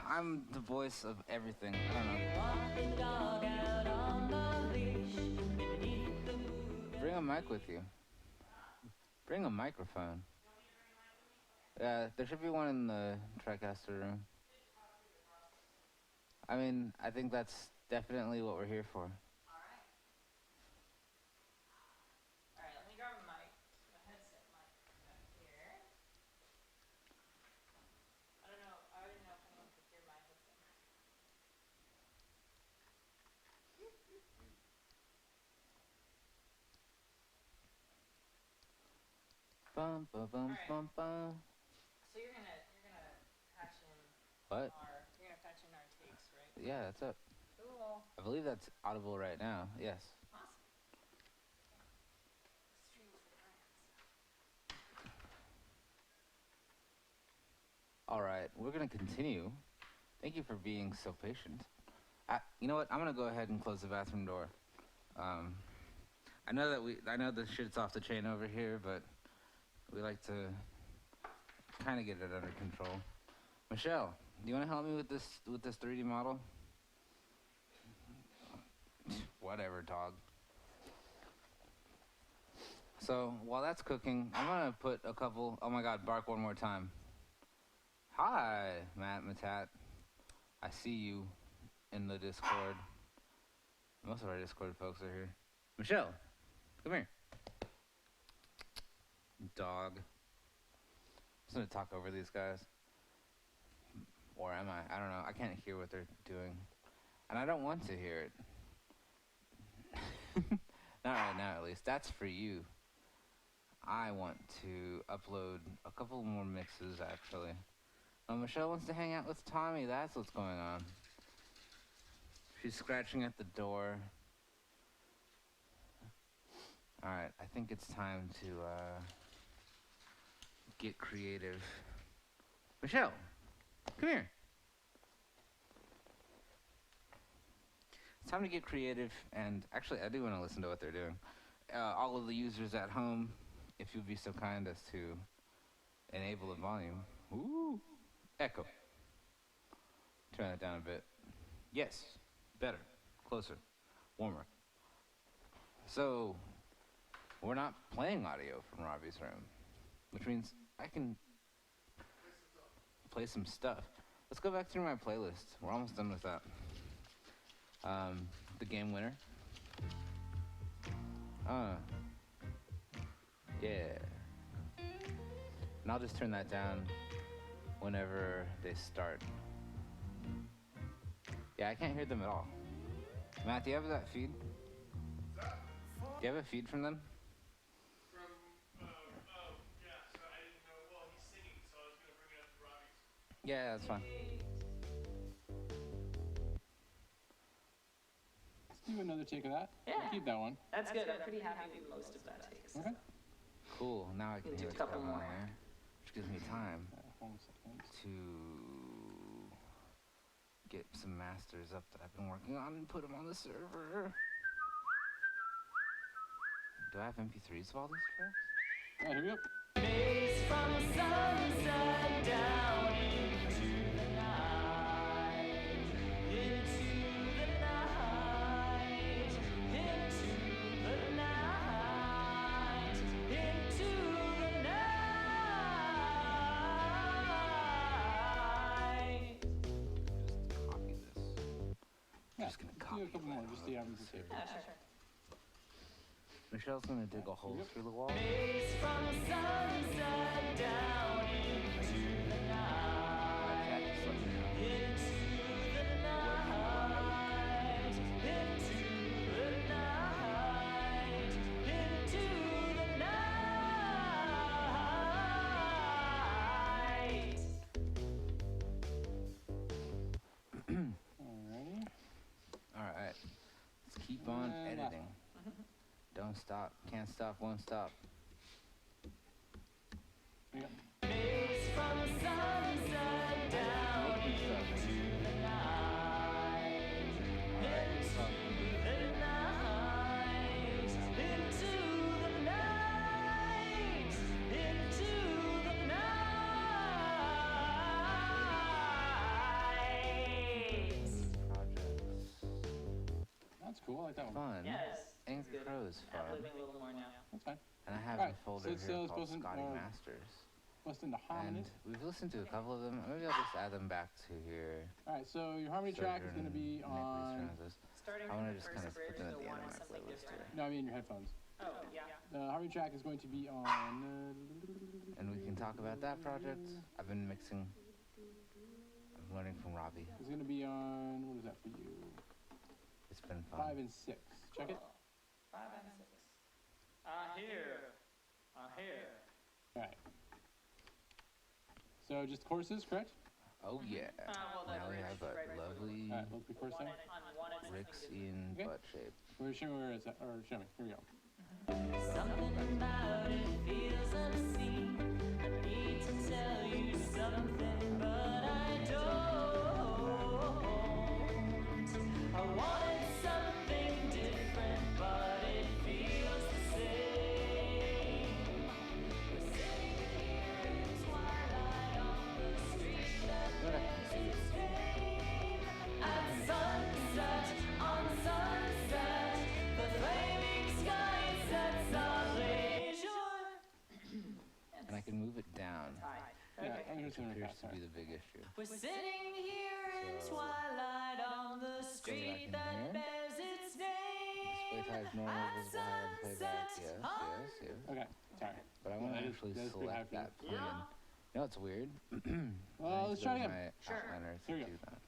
I'm the voice of everything. I don't know. Bring a mic with you. Bring a microphone. Yeah, there should be one in the TriCaster room. I mean, I think that's definitely what we're here for. Alright, let me grab a mic. A headset mic back here. I don't know if anyone could hear my headset mic. Bum bum bum bum bum. So you're gonna patch in What? you're gonna patch in our takes, right? Yeah, that's it. Cool. I believe that's audible right now. Yes. Awesome. Streams the brands. All right, we're gonna continue. Thank you for being so patient. You know what? I'm gonna go ahead and close the bathroom door. I know the shit's off the chain over here, but we like to kind of get it under control. Michelle, do you want to help me with this 3D model? Whatever, dog. So while that's cooking, I'm gonna put a couple. Oh my God! Bark one more time. Hi, Matt Matat. I see you in the Discord. Most of our Discord folks are here. Michelle, come here. Dog. I'm just gonna talk over these guys. Or am I? I don't know. I can't hear what they're doing. And I don't want to hear it. Not right now, at least. That's for you. I want to upload a couple more mixes, actually. Michelle wants to hang out with Tommy. That's what's going on. She's scratching at the door. Alright, I think it's time to get creative. Michelle, come here. It's time to get creative, and actually I do want to listen to what they're doing. All of the users at home, if you'd be so kind as to enable the volume. Ooh, echo. Turn that down a bit. Yes, better, closer, warmer. So, we're not playing audio from Robbie's room, which means I can play some stuff. Let's go back through my playlist. We're almost done with that. The game winner. Yeah. And I'll just turn that down whenever they start. Yeah, I can't hear them at all. Matt, do you have that feed? Do you have a feed from them? Yeah, so I didn't know, well, he's singing, so I was gonna bring it up to Robbie's. Yeah, that's fine. Let's do another take of that. Yeah. We'll keep that one. That's good. I'm pretty happy with most of that takes. Okay. Cool. Now I can We'll do hear a what's couple going on more. there, which gives me time 1 second. to get some masters up that I've been working on and put them on the server. Do I have MP3s of all these tracks? Alright, here we go. From sunset down into the night, into the night, into the night, into the night. Copy this. Yeah, Just gonna let's copy do a couple that more just to see how we on can the tape. Yeah, sure. Michelle's gonna dig a hole through the wall. From sunset down into the night, Chat, just let me know. into the night, into the night, into the night. Alrighty. Alright. Let's keep on And last editing. Don't stop. Can't stop, won't stop. Here we go. From sunset down Making stuff. into the night, into the night, into the night, into the night. Projects. That's cool. I like that one. Fun. Yes. Angry Good. Crow's I'm fun. living a little more now. That's fine. And I have Alright, a folder so let's, here let's called go some, Scotty Masters. Bust into And harmonies. we've listened to a couple of them. Maybe I'll just add them back to here. Alright, so your harmony track is going to be on. Starting I from wanna the just first kinda put bridge, them at the the end one of is my something playlist different. No, I mean your headphones. Oh, yeah. The harmony track is going to be on. And we can talk about that project. I've been mixing. I'm learning from Robbie. It's going to be on. What is that for you? It's been 5 fun. and 6. Check it. 5 and 6. Here. Alright. So just courses, correct? Oh yeah. Well, that Now we bridge have a right before the- lovely Alright, let's be course One then. on one is Rick's something different. Ian Okay. butt shape. Show me where it's at. Or show me. Here we go. Something about it feels unseen. I need to tell you something, but I don't. I wanted something different, but it feels the same. We're sitting here in twilight on the street that bears its name. At sunset, on sunset, the flaming sky sets our leisure. And I can move it down. High. Yeah, Okay. I'm just going to Appears fast. to be the big issue. We're sitting here in So, twilight on the back street in that here. bears its Display name. type normal, At visible, hide, and playback. sunset, Yes, on yes, yes. Okay, sorry. But I want to that is- actually that is pretty high select for you. that plane. You know what's weird? Well, let's try it again. My Sure. outliner Here we to go. do that.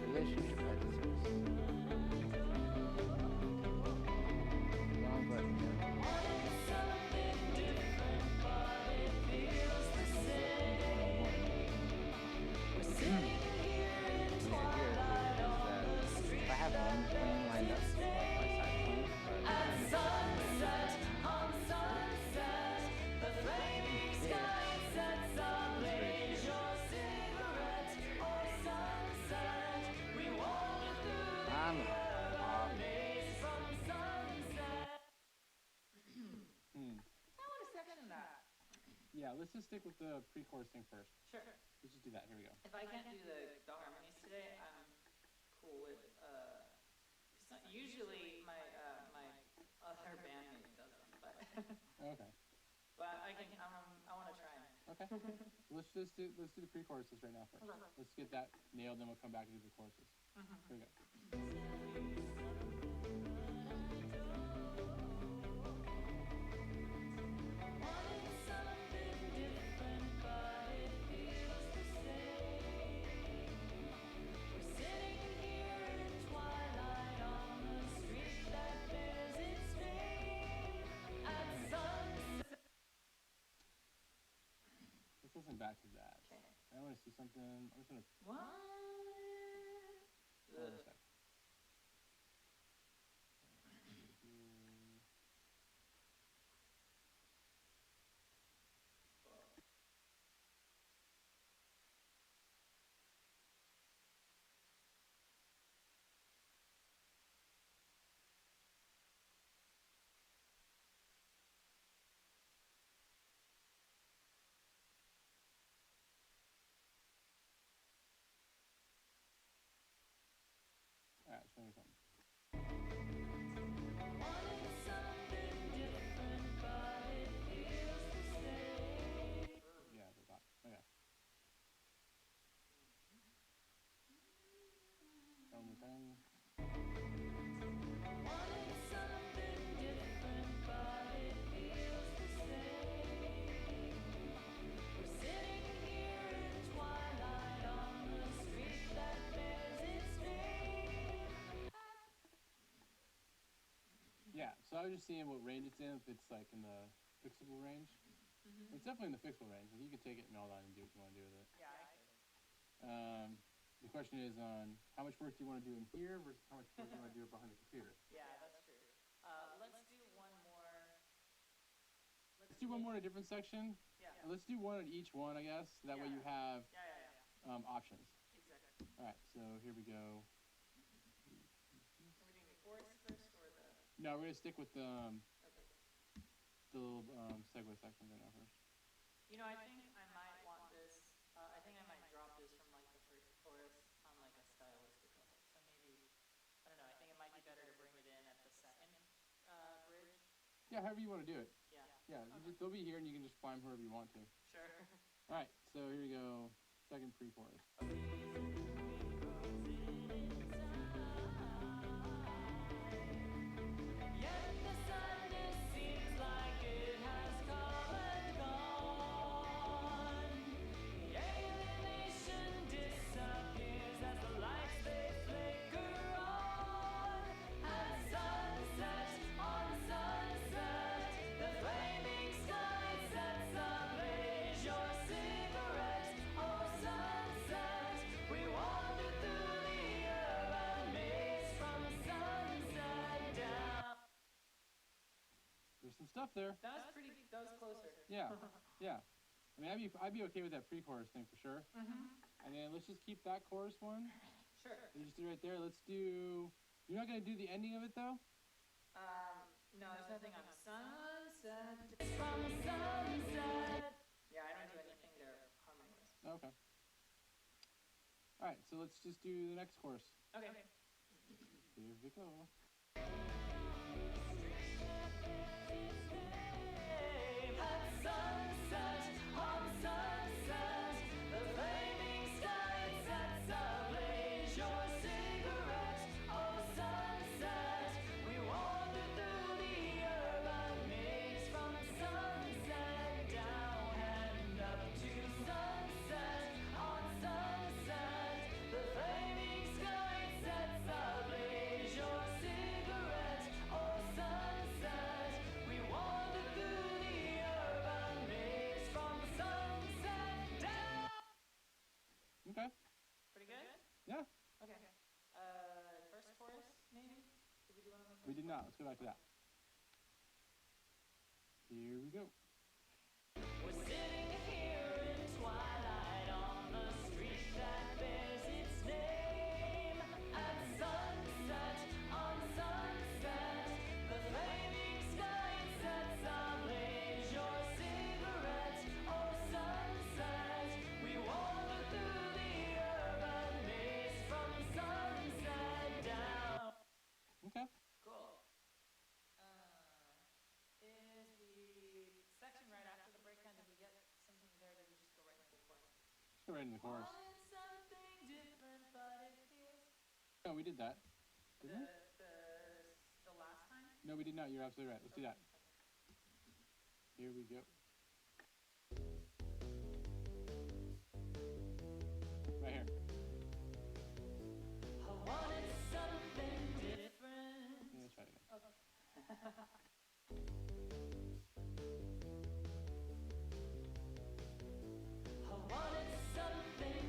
Relationship registers. Wrong button. Wanted something different, but it feels the same. We're sitting here in The idea twilight on the is street that if I have one plane lined up, like my side plane, At sunset, on sunset, the flaming sky sets ablaze. Your cigarette or sunset, we wander through the I'm maze from sunset. I want to section that. Yeah, let's just stick with the pre-chorus thing first. Sure. Let's just do that. Here we go. If I can't do the harmonies today, I'm cool with, usually my, my other bandmate does them, but, Okay. but I can, I want to try. Okay. let's do the pre-choruses right now first. Let's get that nailed, then we'll come back and do the choruses. Here we go. Wanted something different, but it feels the same. We're sitting here in twilight on the street that bears its name. At sunset. Let's listen back to that. I want to see do something. I'm just gonna What? hold on a sec. Alright, show me something. Wanted something different, but it feels the same. Yeah, I forgot. Okay. Show me thing. Wanted something different, but it feels the same. We're sitting here in twilight on the street that bears its name. Yeah, so I was just seeing what range it's in, if it's like in the fixable range. It's definitely in the fixable range. Like, you can take it and all that and do what you want to do with it. Yeah, I could. The question is on how much work do you want to do in here versus how much work do you want to do behind the computer. Yeah, that's true. Let's do one more. Let's do one more in a different section. Yeah. Let's do one on each one, I guess. That way you have Yeah. options. Exactly. All right, so here we go. Are we doing the chorus first or the? No, we're gonna stick with the Okay. little segue section right now first. You know, I think I might want this. I think I might drop this from like the first chorus on like a stylistic level. So maybe I don't know. I think it might be better to bring it in at the second bridge. Yeah, however you want to do it. Yeah. Yeah, they'll be here and you can just climb whoever you want to. Sure. All right, so here we go. Second pre-chorus. Yet the sadness seems like it has come and gone. The alienation disappears as the lights they flicker on. At sunset, on sunset, the flaming sky sets ablaze your cigarette. Oh sunset, we wander through the urban maze from sunset down. There's some stuff there. That was pretty. That was closer. Yeah, yeah. I mean, I'd be okay with that pre-chorus thing for sure. And then let's just keep that chorus one. Sure. We just do right there. Let's do. You're not gonna do the ending of it though. No, there's nothing on sunset. From sunset. Yeah, I don't do anything there harmonious. Okay. All right, so let's just do the next chorus. Okay. Here we go. At sunset, on sunset, the flaming sky sets ablaze your cigarette. Oh sunset, we wander through the urban maze from sunset down and up to sunset. On sunset, the flaming sky sets ablaze your cigarette. Oh sunset, we wander through the urban maze from sunset down. Okay. Pretty good. Yeah. Okay. First chorus, maybe. Did we do one on the first? We did not. Let's go back to that. Here we go. We're sitting here in twilight on the street that bears its name. At sunset, on sunset, the flaming sky sets ablaze your cigarette. Oh sunset, we wander through the urban maze from sunset down. Okay. Cool. Is the section right after the breakdown? Did we get something there? Did we just go right into the chorus? Let's go right in the chorus. Wanted something different, but it feels No, we did that. Didn't we? The last time? No, we did not. You're absolutely right. Let's do that. Here we go. Right here. I wanted something different. Yeah, let's try it again. I wanted something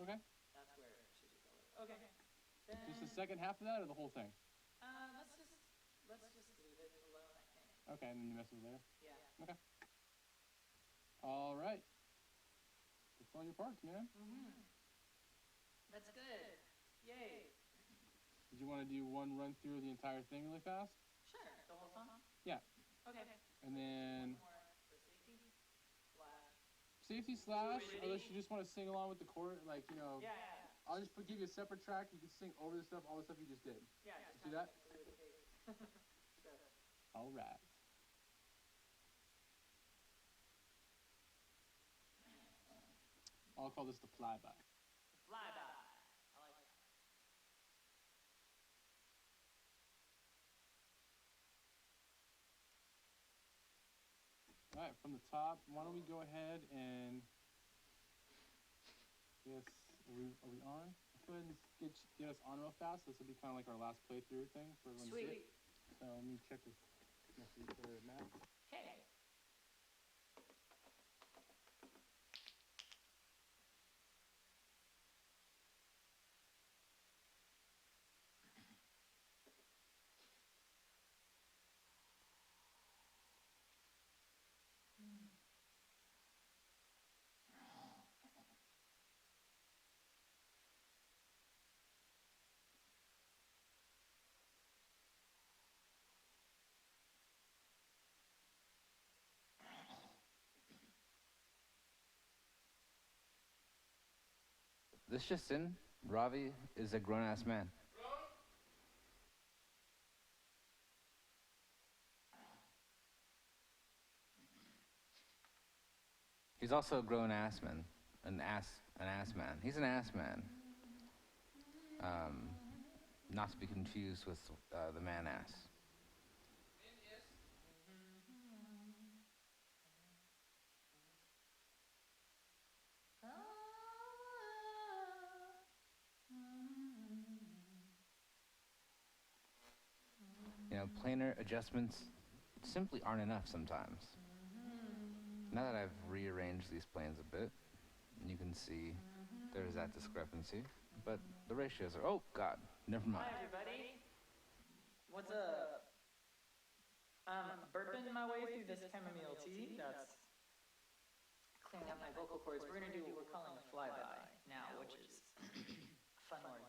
Okay. That's where it should be colored. Okay. Then, Just the second half of that or the whole thing? let's just leave it alone, I think. Okay, and then you mess with it later? Yeah. Okay. All right. That's all your parts, man. That's good. Yay. Did you want to do one run through of the entire thing really fast? Sure. The whole song? Yeah. Okay. And then More for safety. Slash. safety slash, Fluidity. unless you just want to sing along with the chord, like, you know, Yeah. I'll just give you a separate track. You can sing over the stuff, all the stuff you just did. Yeah. See that? So, All right. I'll call this the flyby. flyby. I like that. All right, from the top, why don't we go ahead and, yes, are we on? Let's go ahead and get us on real fast. This will be kind of like our last playthrough thing for everyone to see. Sweet. So let me check this message for Matt. Okay. This just in, Ravi is a grown-ass man. He's also a grown-ass man, an ass man. He's an ass man. Not to be confused with the man ass. You know, planar adjustments simply aren't enough sometimes. Now that I've rearranged these planes a bit, you can see there's that discrepancy, but the ratios are, oh God, never mind. Hi, everybody. What's up? Burping my way through this chamomile tea. That's cleaning up my vocal cords. We're gonna do what we're calling a flyby now, which is a fun word.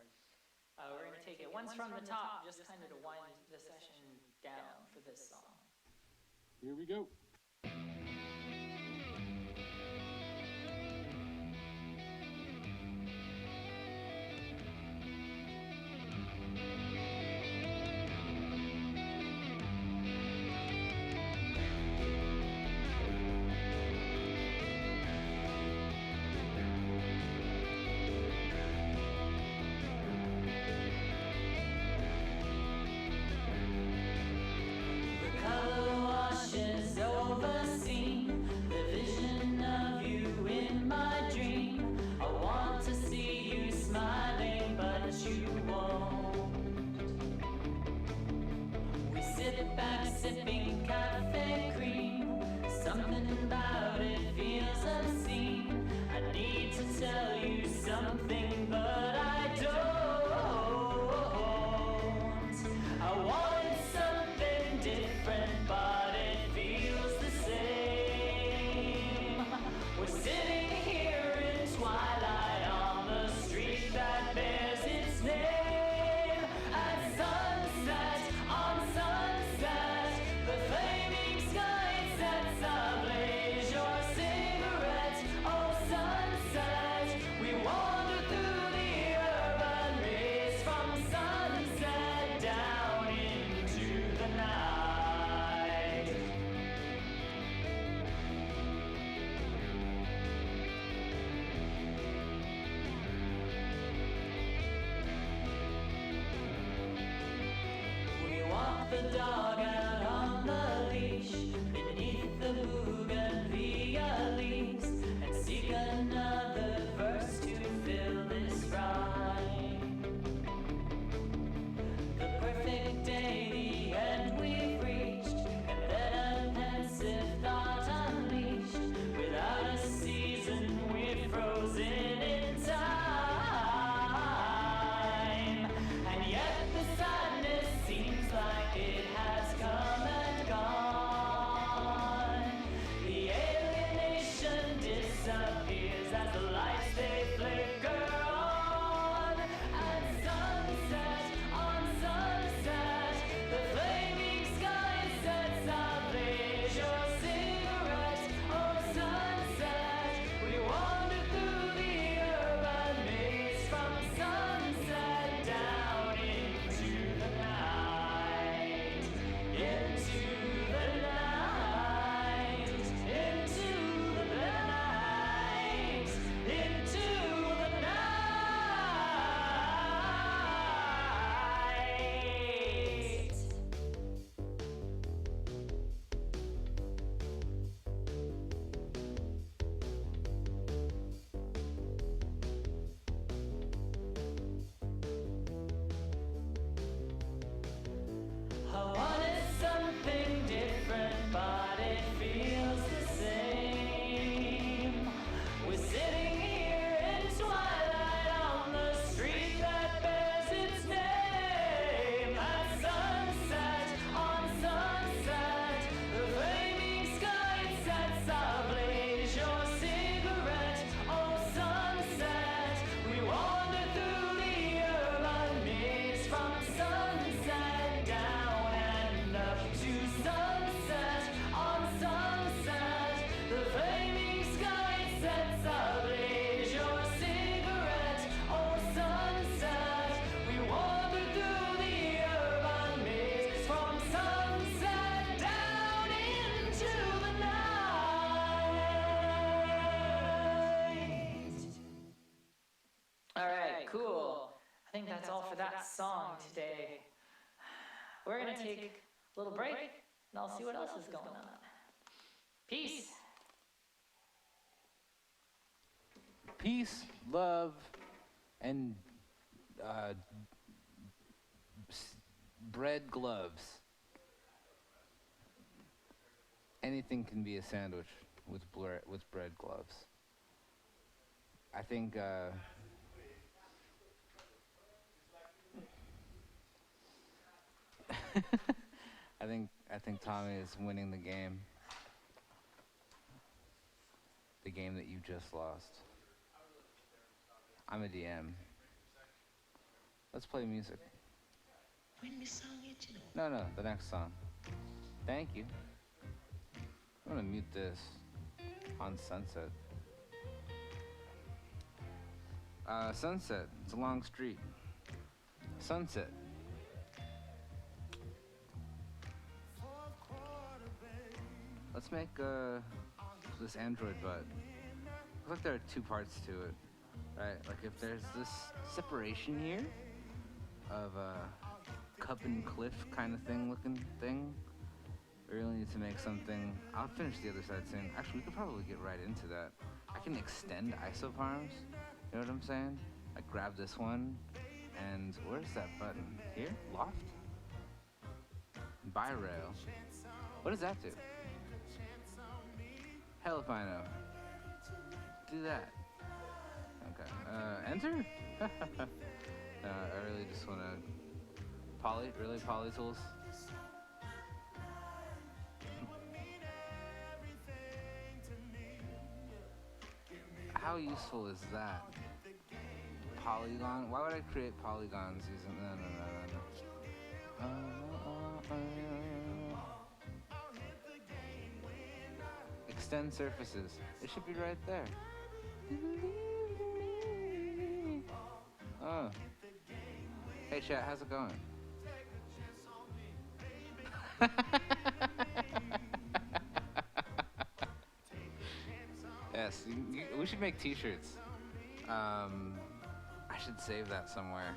We're gonna take it once from the top, just kind of to wind the session down for this song. Here we go. The color washes over scene, the vision of you in my dream. I want to see you smiling, but you won't. We sit back sipping cafe cream. Something about it feels obscene. I need to tell you something, but I don't. I want something different, but it feels the same. We're sitting here in twilight on the street that bears its name. At sunset, on sunset, the flaming sky sets ablaze your cigarette. Oh, sunset, we wander through the urban maze from sunset down into the night. We walk the dog out on the leash beneath the bougainvillea leaves and seek another verse to fill this rhyme. The perfect day, the end we've reached, and then a pensive thought unleashed. Without a season, we're frozen in time. All right, cool. I think that's all for that song today. We're gonna take a little break, and I'll see what else is going on. Peace. Peace, love, and bread gloves. Anything can be a sandwich with bread gloves. I think I think Tommy is winning the game. The game that you just lost. I'm a DM. Let's play music. No, the next song. Thank you. I'm gonna mute this on Sunset. Sunset. It's a long street. Sunset. Let's make this Android butt. Looks like there are two parts to it, right? Like if there's this separation here of a cup and cliff kind of thing looking thing, we really need to make something. I'll finish the other side soon. Actually, we could probably get right into that. I can extend isoparms. You know what I'm saying? Like grab this one, and where's that button? Here? Loft? Buy rail. What does that do? Hell if I know. Do that. Okay. Enter? I really just want to... Really? Poly tools? How useful is that? Polygon? Why would I create polygons using... No. Extend surfaces. It should be right there. Oh. Hey chat, how's it going? Yes, we should make t-shirts. I should save that somewhere.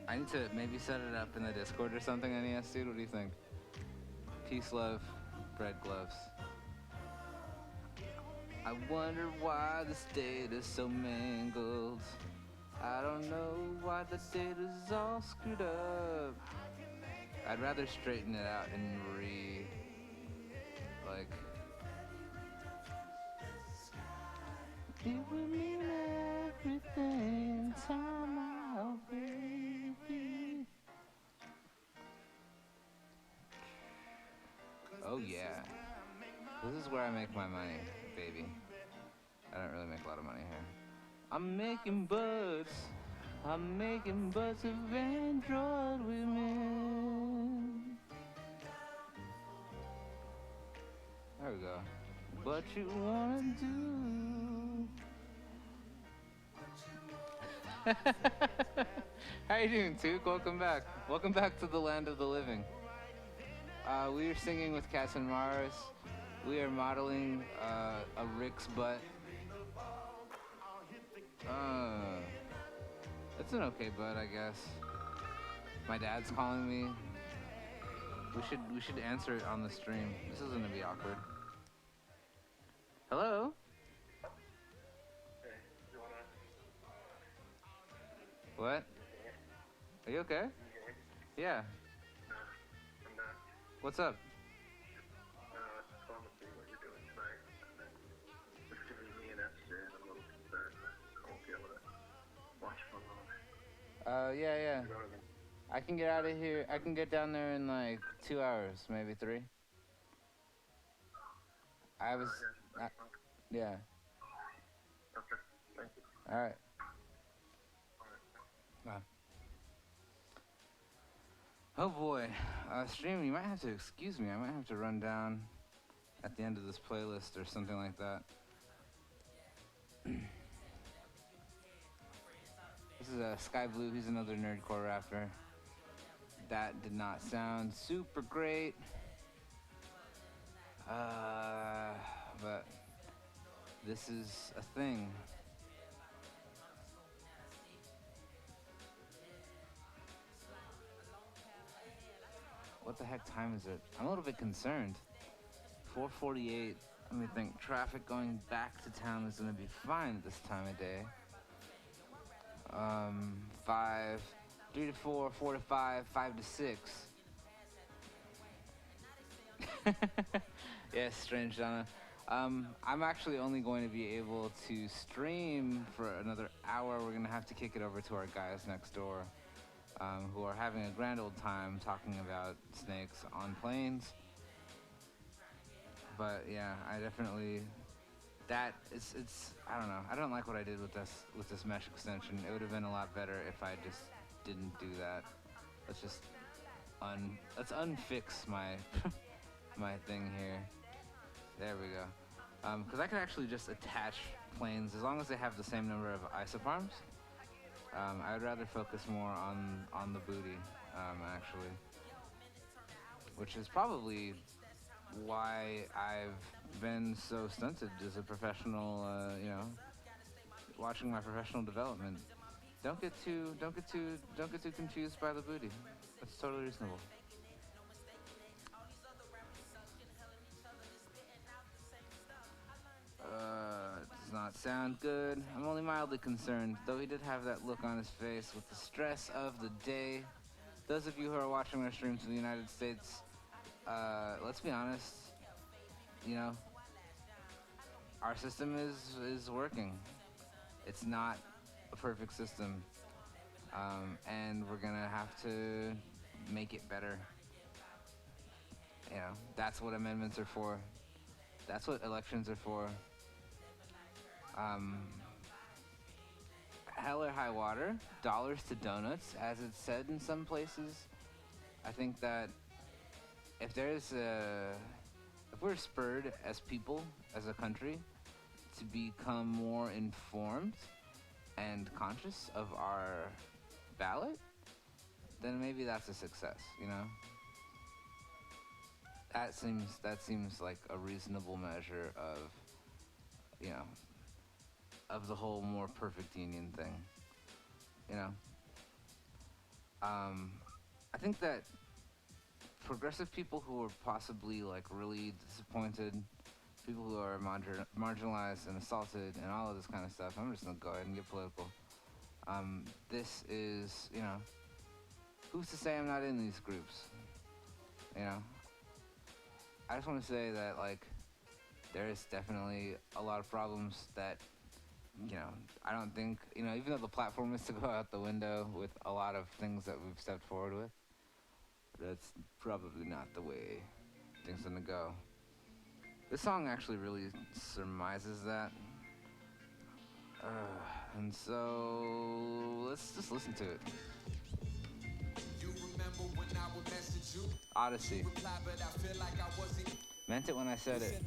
I need to maybe set it up in the Discord or something, NES dude. What do you think? Peace, love, bread gloves. I wonder why this data's so mangled. I don't know why the data's all screwed up. I'd rather straighten it out and like... It would mean everything, time out, baby. Oh yeah. This is where I make my money, baby. I don't really make a lot of money here. I'm making buds. I'm making buds of Android women. There we go. What you wanna do? How you doing, Took? Welcome back. Welcome back to the land of the living. We are singing with Cass and Mars. We are modeling a Rick's butt. It's an okay butt, I guess. My dad's calling me. We should answer it on the stream. This isn't gonna be awkward. Hello? What? Are you okay? Yeah. What's up? Yeah. I can get out of here. I can get down there in like 2 hours, maybe 3. Yeah. Okay, thank you. All right. Wow. Oh boy, stream, you might have to excuse me. I might have to run down at the end of this playlist or something like that. This is Sky Blue. He's another nerdcore rapper. That did not sound super great. But this is a thing. what the heck time is it? I'm a little bit concerned. 4:48. Let me think. Traffic going back to town is gonna be fine this time of day. 3 to 4, 4 to 5, 5 to 6. Yes, strange Donna. I'm actually only going to be able to stream for another hour. We're gonna have to kick it over to our guys next door, who are having a grand old time talking about snakes on planes. But yeah, I definitely, it's I don't know. I don't like what I did with this mesh extension. It would have been a lot better if I just didn't do that. Let's unfix my my thing here. There we go. Because I could actually just attach planes as long as they have the same number of isoparms. I would rather focus more on the booty, actually, which is probably why I've been so stunted as a professional. Watching my professional development. Don't get too confused by the booty. That's totally reasonable. Does not sound good. I'm only mildly concerned, though he did have that look on his face with the stress of the day. Those of you who are watching our streams in the United States, let's be honest, our system is working. It's not a perfect system, and we're gonna have to make it better. That's what amendments are for. That's what elections are for. Hell or high water, dollars to donuts, as it's said in some places. I think that if we're spurred as people, as a country, to become more informed and conscious of our ballot, then maybe that's a success, That seems like a reasonable measure of, of the whole more perfect union thing, I think that progressive people who are possibly really disappointed, people who are marginalized and assaulted and all of this kind of stuff, I'm just gonna go ahead and get political. This is, who's to say I'm not in these groups, I just want to say that, there is definitely a lot of problems that, I don't think, even though the platform is to go out the window with a lot of things that we've stepped forward with, that's probably not the way things are gonna go. This song actually really surmises that. And so, let's just listen to it. Odyssey. Meant it when I said it.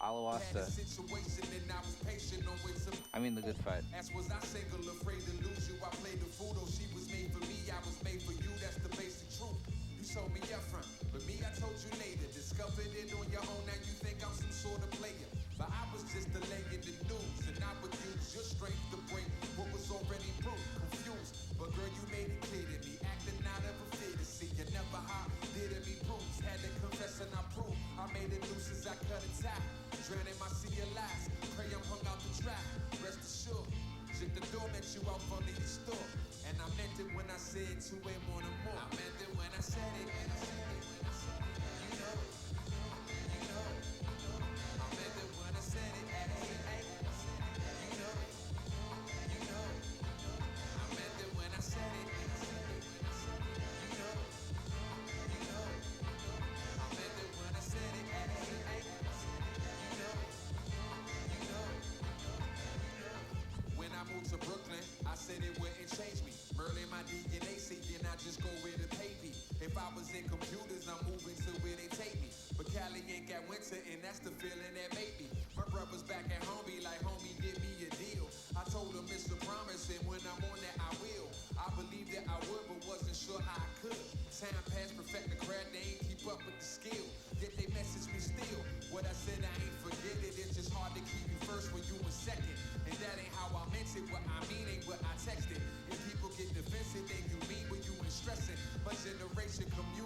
Alawasta. I mean the good fight. As was I single, afraid to lose you. I played the fool, though she was made for me. I was made for you, that's the basic truth. You told me upfront, but me, I told you later. Discovered it on your own, now you think I'm some sort of player. But I was just delaying the news, and I would use your strength to break what was already proved. Confused, but girl, you made it clear to me. Acting out of a fantasy, you never hot, did me bruise. Had to confess and I proved I made it loose as I cut a tie. Drowning my sea of lies, pray I'm hung out the track. Rest assured, check the door, met you out front of your store. And I meant it when I said 2 a.m. on the more. I meant it when I said it. You know it. You know it. I meant it when I said it. You know it. You know it. I meant it when I said it. You know it. You know it. I meant it when I said it. You know it. You know it. When I moved to Brooklyn, I said it wouldn't change me. Merlin, my DNA, say then I just go where the pay be. If I was in computers, I'm moving to where they take me. But Cali ain't got winter, and that's the feeling that made me. My brother's back at home, be like, homie, did me a deal. I told him it's a promise, and when I'm on that, I will. I believed that I would, but wasn't sure how I could. Time passed, perfect the craft, they ain't keep up with the skill. Yet they message me still. What I said, I ain't forget it. It's just hard to keep you first when you were second. And that ain't how I meant it. What I mean ain't what I texted. If people get defensive, then you mean what you been stressing. My generation community.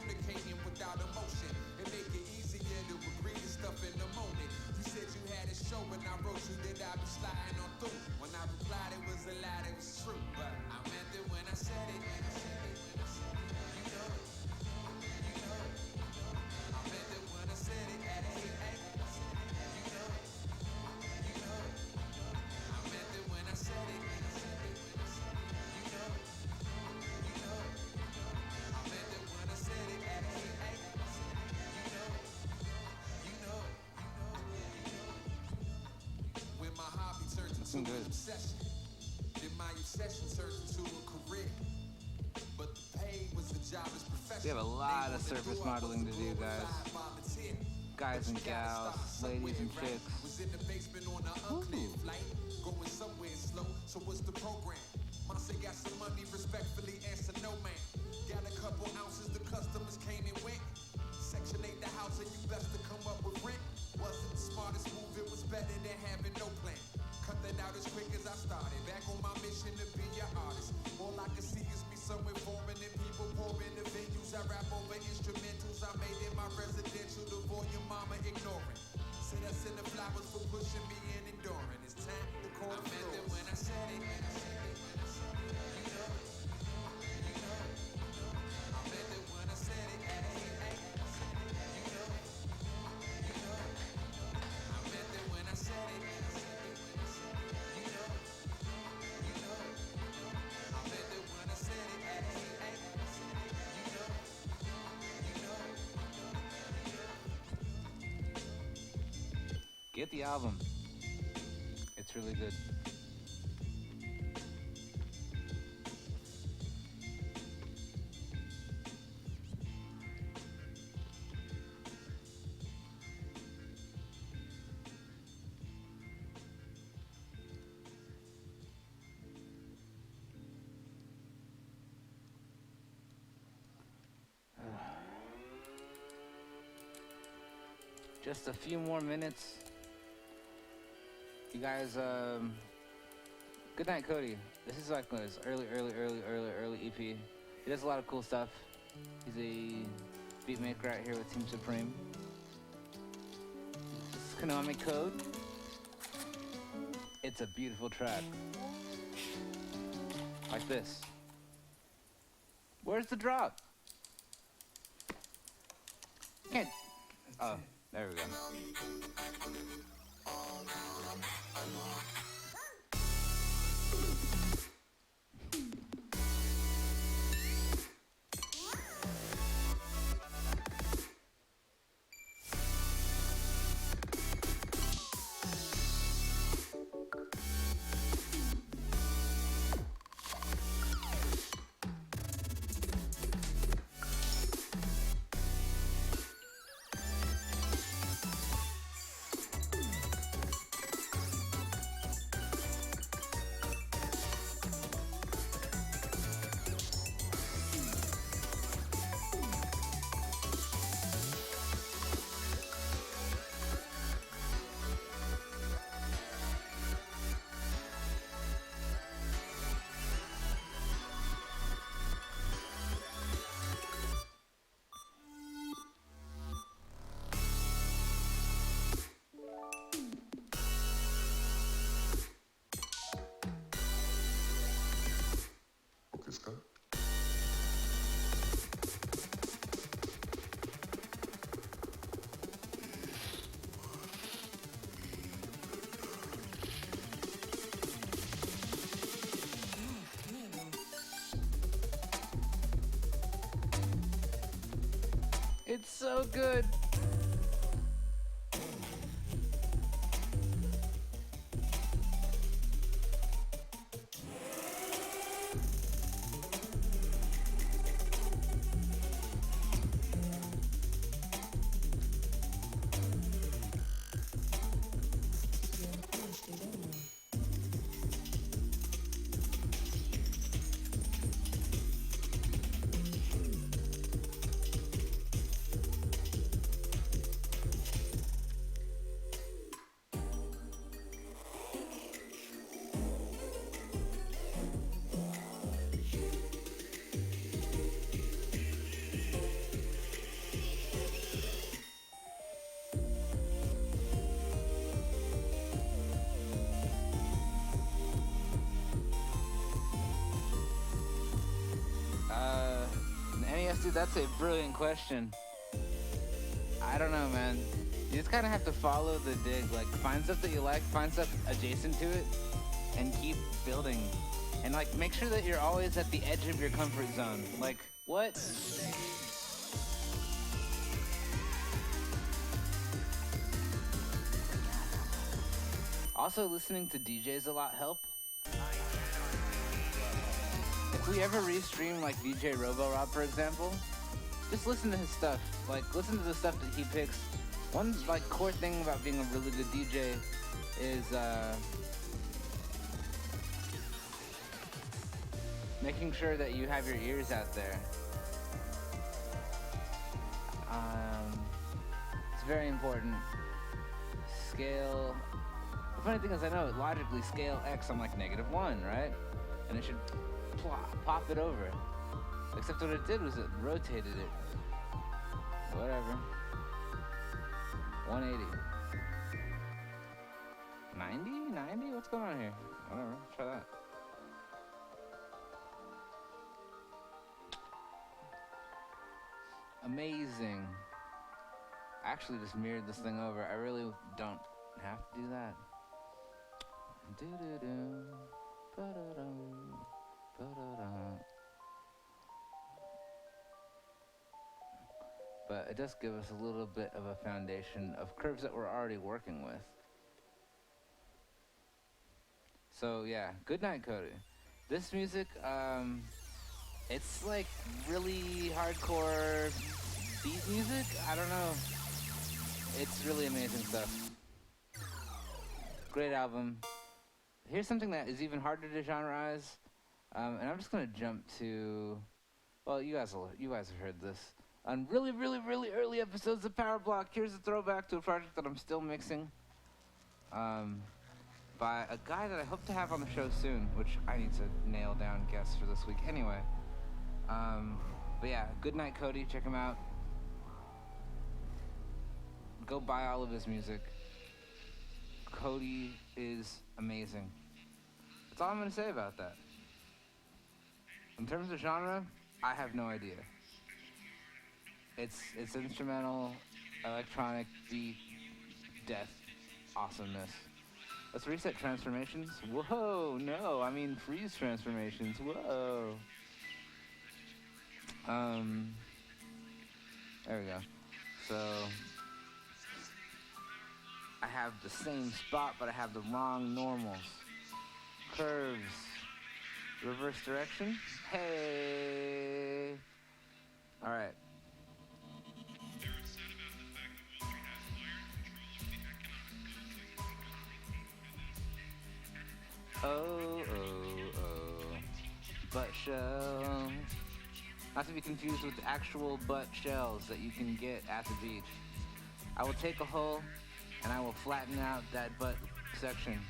looking good. Obsession. Then my obsession turned into a career. But the pay was the job as profession. We have a lot of surface modeling to do, guys. Guys and gals, ladies and chicks. Was in the basement on an unclear flight, going somewhere slow. So what's the program? Monster got some money, respectfully answer no man. Got a couple ounces, the customers came and went. Section 8 the house and you best to come up with rent. Wasn't the smartest move, it was better than having no plan. Cut that out as quick as I started. Back on my mission to be an artist. All I can see is me somewhere foreign and people pouring the venues. I rap over instrumentals I made in my residential. The volume mama ignoring. Said I send the flowers for pushing me and enduring. It's time to call I meant it when I said it. You know. I meant it when I said it. You know. I meant it when I said it. You know. I meant it when I said it. You know. Get the album. It's really good. Just a few more minutes. You guys, good night, Cody. This is like his early EP. He does a lot of cool stuff. He's a beat maker out here with Team Supreme. This is Konami Code. It's a beautiful track. Like this. Where's the drop? Can't. Oh, there we go. It's so good. Dude, that's a brilliant question. I don't know, man. You just kind of have to follow the dig. Like, find stuff that you like, find stuff adjacent to it, and keep building. And, like, make sure that you're always at the edge of your comfort zone. Like, what? Also, listening to DJs a lot help. If we ever restream like DJ Roborob, for example, just listen to his stuff. Like, listen to the stuff that he picks. One like core thing about being a really good DJ is making sure that you have your ears out there. It's very important. Scale. The funny thing is, I know logically scale X on like -1, right? And it should pop it over. Except what it did was it rotated it. Whatever. 180. 90? 90? What's going on here? Whatever. Try that. Amazing. I actually just mirrored this thing over. I really don't have to do that. Do-do-do. Ba-da-dum. Ba-da-dum. But it does give us a little bit of a foundation of curves that we're already working with. So yeah, good night, Cody. This music, it's like really hardcore beat music. I don't know. It's really amazing stuff. Great album. Here's something that is even harder to genreize, and I'm just gonna jump to. Well, you guys have heard this. On really, really, really early episodes of Power Block, here's a throwback to a project that I'm still mixing by a guy that I hope to have on the show soon, which I need to nail down guests for this week anyway. But yeah, good night, Cody. Check him out. Go buy all of his music. Cody is amazing. That's all I'm going to say about that. In terms of genre, I have no idea. It's instrumental, electronic, beat, death, awesomeness. Let's reset transformations. Whoa, no, I mean freeze transformations. Whoa. There we go. So I have the same spot, but I have the wrong normals. Curves. Reverse direction. Hey. All right. Oh, butt shells. Not to be confused with actual butt shells that you can get at the beach. I will take a hole and I will flatten out that butt section.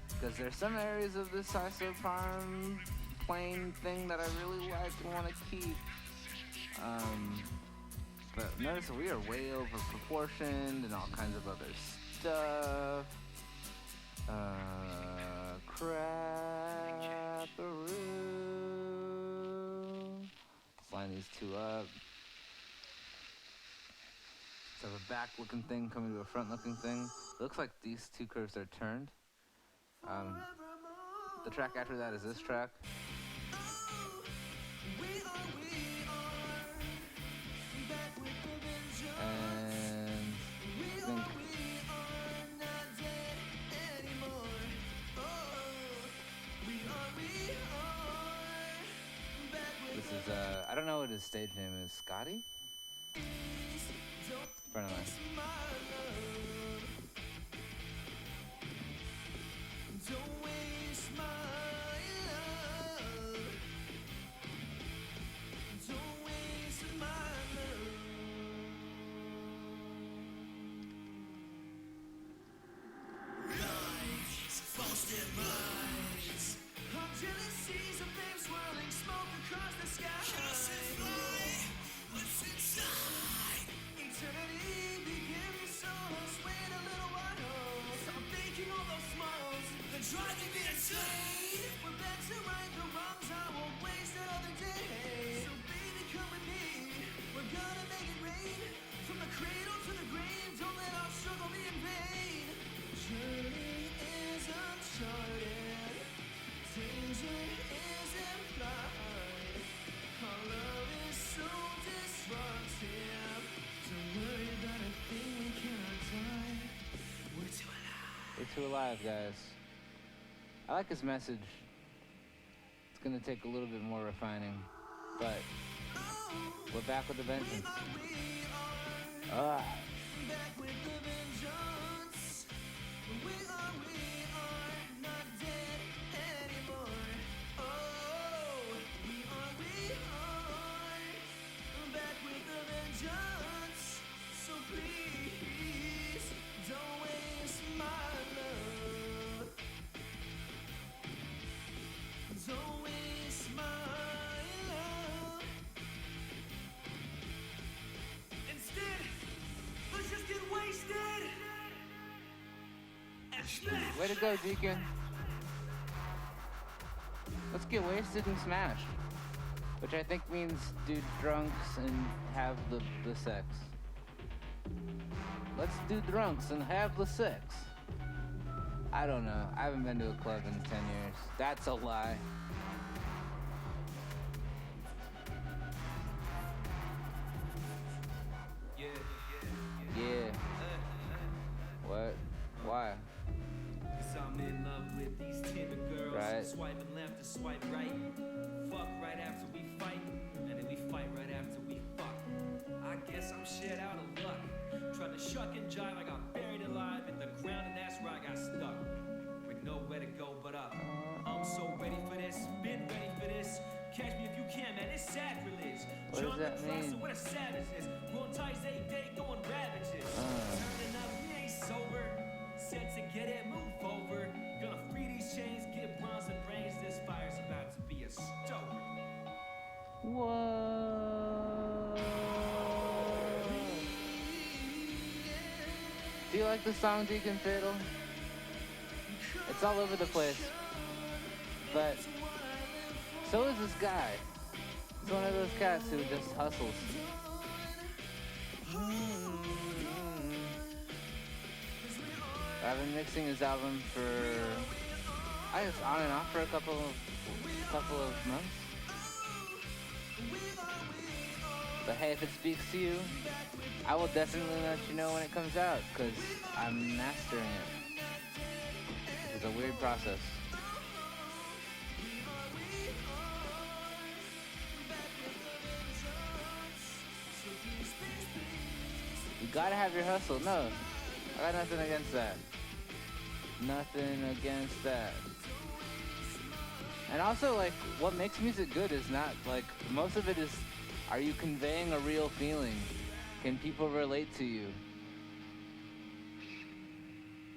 Because there's some areas of this isoparm plane thing that I really like and want to keep. But notice we are way over proportioned and all kinds of other stuff. Crap-a-roo. Let's line these two up. Let's have a back looking thing coming to a front looking thing. It looks like these two curves are turned. The track after that is this track. And I think this is I don't know what his stage name is. Scotty? Friend of mine. Jealousies of flames swirling smoke across the sky. to Alive, guys. I like his message. It's gonna take a little bit more refining, but we're back with a vengeance. Ah. Way to go, Deacon. Let's get wasted and smash. Which I think means do drunks and have the sex. Let's do drunks and have the sex. I don't know. I haven't been to a club in 10 years. That's a lie. Yeah. What? Why? I'm in love with these Tinder girls. Right. Swiping left and swipe right. Fuck right after we fight. And then we fight right after we fuck. I guess I'm shit out of luck. Tried to shuck and jive, I got buried alive in the ground, and that's where I got stuck. With nowhere to go but up. I'm so ready for this, been ready for this. Catch me if you can, man, it's sacrilege. What does that mean? What a savage is. Rolling ties every day, going ravages. Turning up, we ain't sober. Set to get it, move over. Gonna free these chains, get bronze and brains. This fire's about to be a stoker. Whoa. Do you like the song Deacon Fiddle? It's all over the place. But so is this guy. He's one of those cats who just hustles. I've been mixing his album for, I guess, on and off for a couple of months. But hey, if it speaks to you, I will definitely let you know when it comes out, because I'm mastering it. It's a weird process. You gotta have your hustle. No, I got nothing against that. Nothing against that. And also, like, what makes music good is not, like, most of it is, are you conveying a real feeling? Can people relate to you?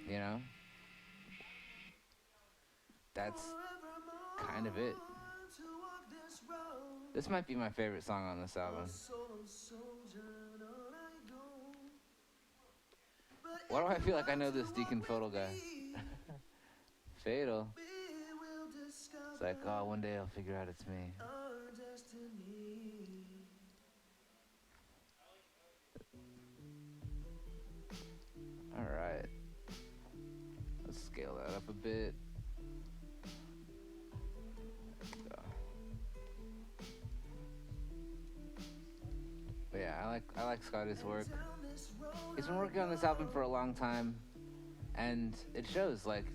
You know? That's kind of it. This might be my favorite song on this album. Why do I feel like I know this Deacon Fatal guy? Fatal. It's like, oh, one day I'll figure out it's me. Alright. Let's scale that up a bit. Let's go. But yeah, I like Scotty's work. He's been working on this album for a long time, and it shows, like,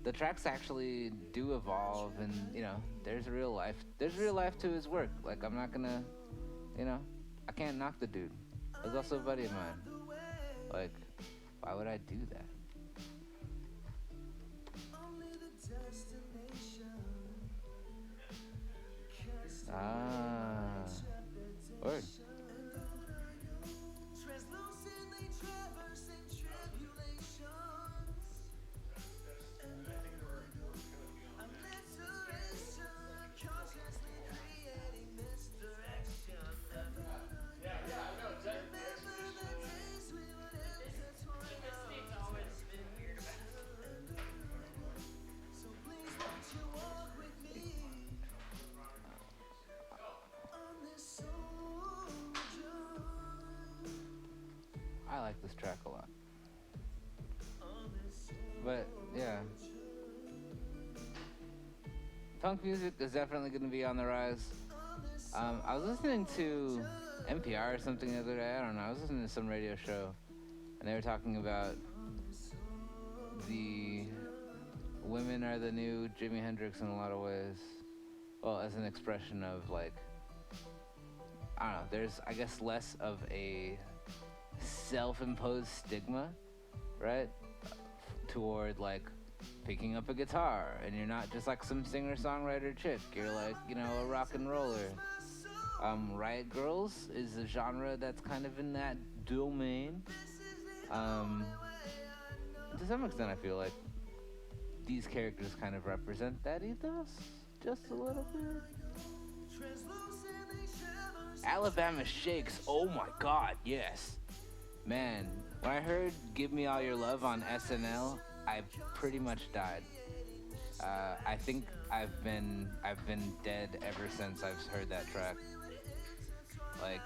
the tracks actually do evolve, and, you know, there's real life to his work. Like, I'm not gonna, you know, I can't knock the dude. He's also a buddy of mine. Like, why would I do that? Ah, word. I like this track a lot. But, yeah. Punk music is definitely going to be on the rise. I was listening to NPR or something the other day. I don't know. I was listening to some radio show, and they were talking about the women are the new Jimi Hendrix in a lot of ways. Well, as an expression of like, I don't know, there's, I guess, less of a self-imposed stigma, right? Toward like picking up a guitar, and you're not just like some singer-songwriter chick, you're like, you know, a rock and roller. Riot Girls is a genre that's kind of in that domain. To some extent, I feel like these characters kind of represent that ethos just a little bit. Alabama Shakes, oh my god, yes. Man, when I heard Give Me All Your Love on SNL, I pretty much died. I think I've been dead ever since I've heard that track. Like,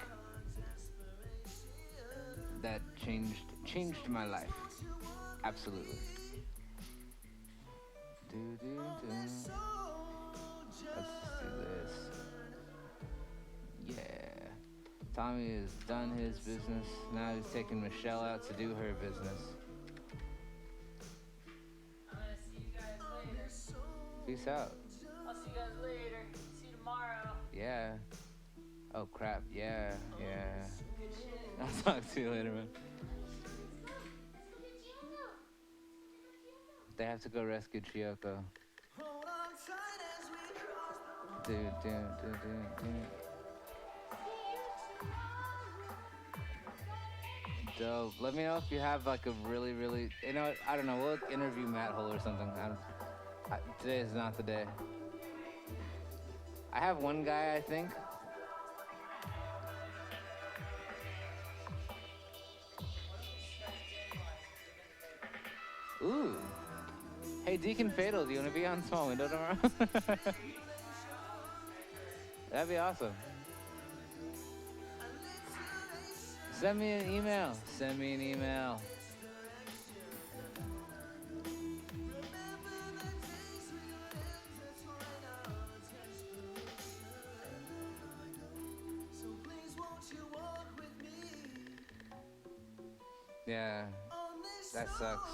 that changed my life. Absolutely. Let's do this. Yeah. Tommy has done his business. Now he's taking Michelle out to do her business. I'm gonna see you guys later. Peace out. I'll see you guys later. See you tomorrow. Yeah. Oh crap. Yeah. Good shit. I'll talk to you later, man. They have to go rescue Chiyoko. Dude. Dope. Let me know if you have like a really, you know, I don't know, we'll interview Matt Hole or something. Today is not the day. I have one guy, I think. Ooh. Hey, Deacon Fatal, do you want to be on Small Window tomorrow? That'd be awesome. Send me an email. Yeah, that sucks.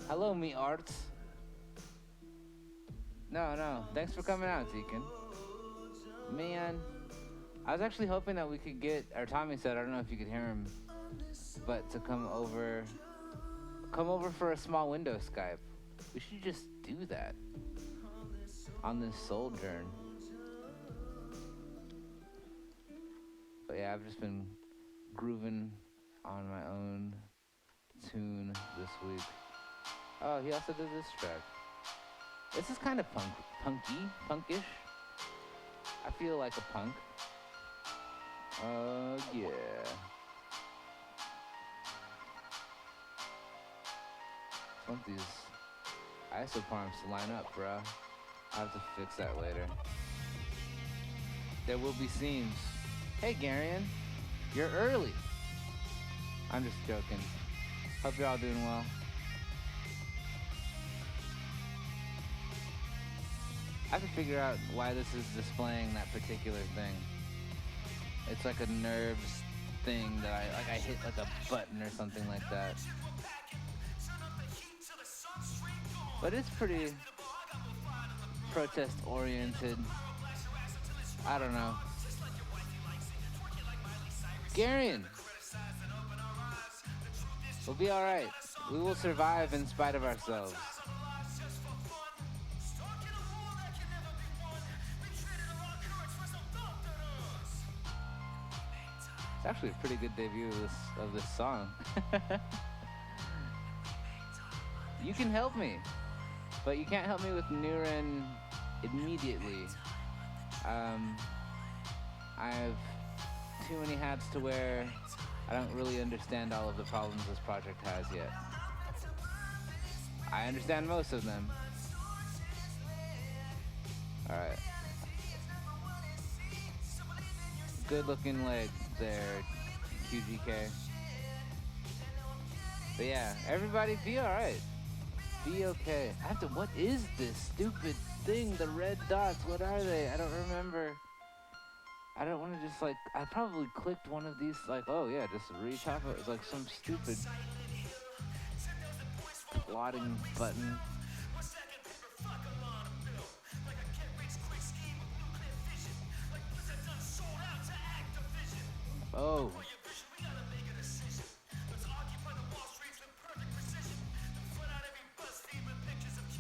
Hello, me arts. No, thanks for coming out, Deacon. Man, I was actually hoping that we could get, or Tommy said, I don't know if you could hear him, but to come over for a Small Window Skype. We should just do that on this sojourn. But yeah, I've just been grooving on my own tune this week. Oh, he also did this track. This is kind of punkish. I feel like a punk. Yeah. I want these isoparms to line up, bruh. I'll have to fix that later. There will be seams. Hey, Garion. You're early. I'm just joking. Hope you're all doing well. I have to figure out why this is displaying that particular thing. It's like a nerves thing that I hit like a button or something like that. But it's pretty protest oriented. I don't know. Garion! We'll be alright. We will survive in spite of ourselves. It's actually a pretty good debut of this song. You can help me, but you can't help me with Nuren immediately. I have too many hats to wear. I don't really understand all of the problems this project has yet. I understand most of them. Alright. Good looking leg there, QGK. But yeah, everybody be alright. Be okay. I have to, what is this stupid thing? The red dots, what are they? I don't remember. I don't want to just like, I probably clicked one of these like, oh yeah, just reach off it. It's like some stupid. applauding button. Oh.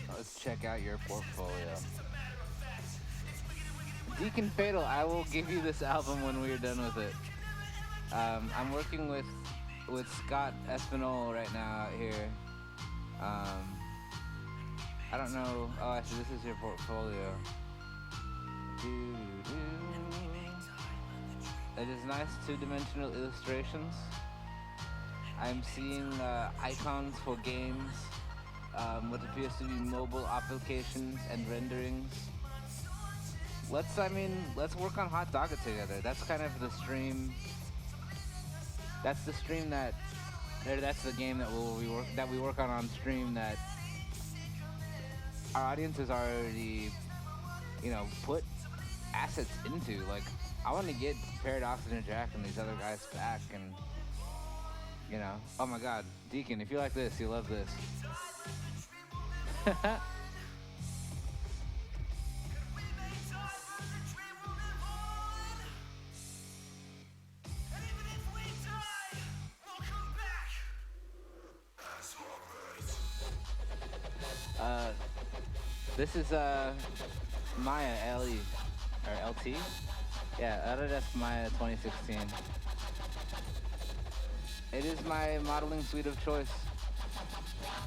Let's check out your portfolio. Deacon Fatal, I will give you this album when we are done with it. I'm working with Scott Espinol right now out here. I don't know. Oh, actually, this is your portfolio. It is nice two-dimensional illustrations. I'm seeing icons for games, what appears to be mobile applications and renderings. Let's work on Hot Dog It together. That's kind of the stream. That's the stream that, or that's the game that we work on stream that our audience has already, put assets into. Like, I want to get Paradox and Jack and these other guys back, and oh my God, Deacon, if you like this, you love this. This is Maya LE or LT. Yeah, Autodesk Maya 2016. It is my modeling suite of choice.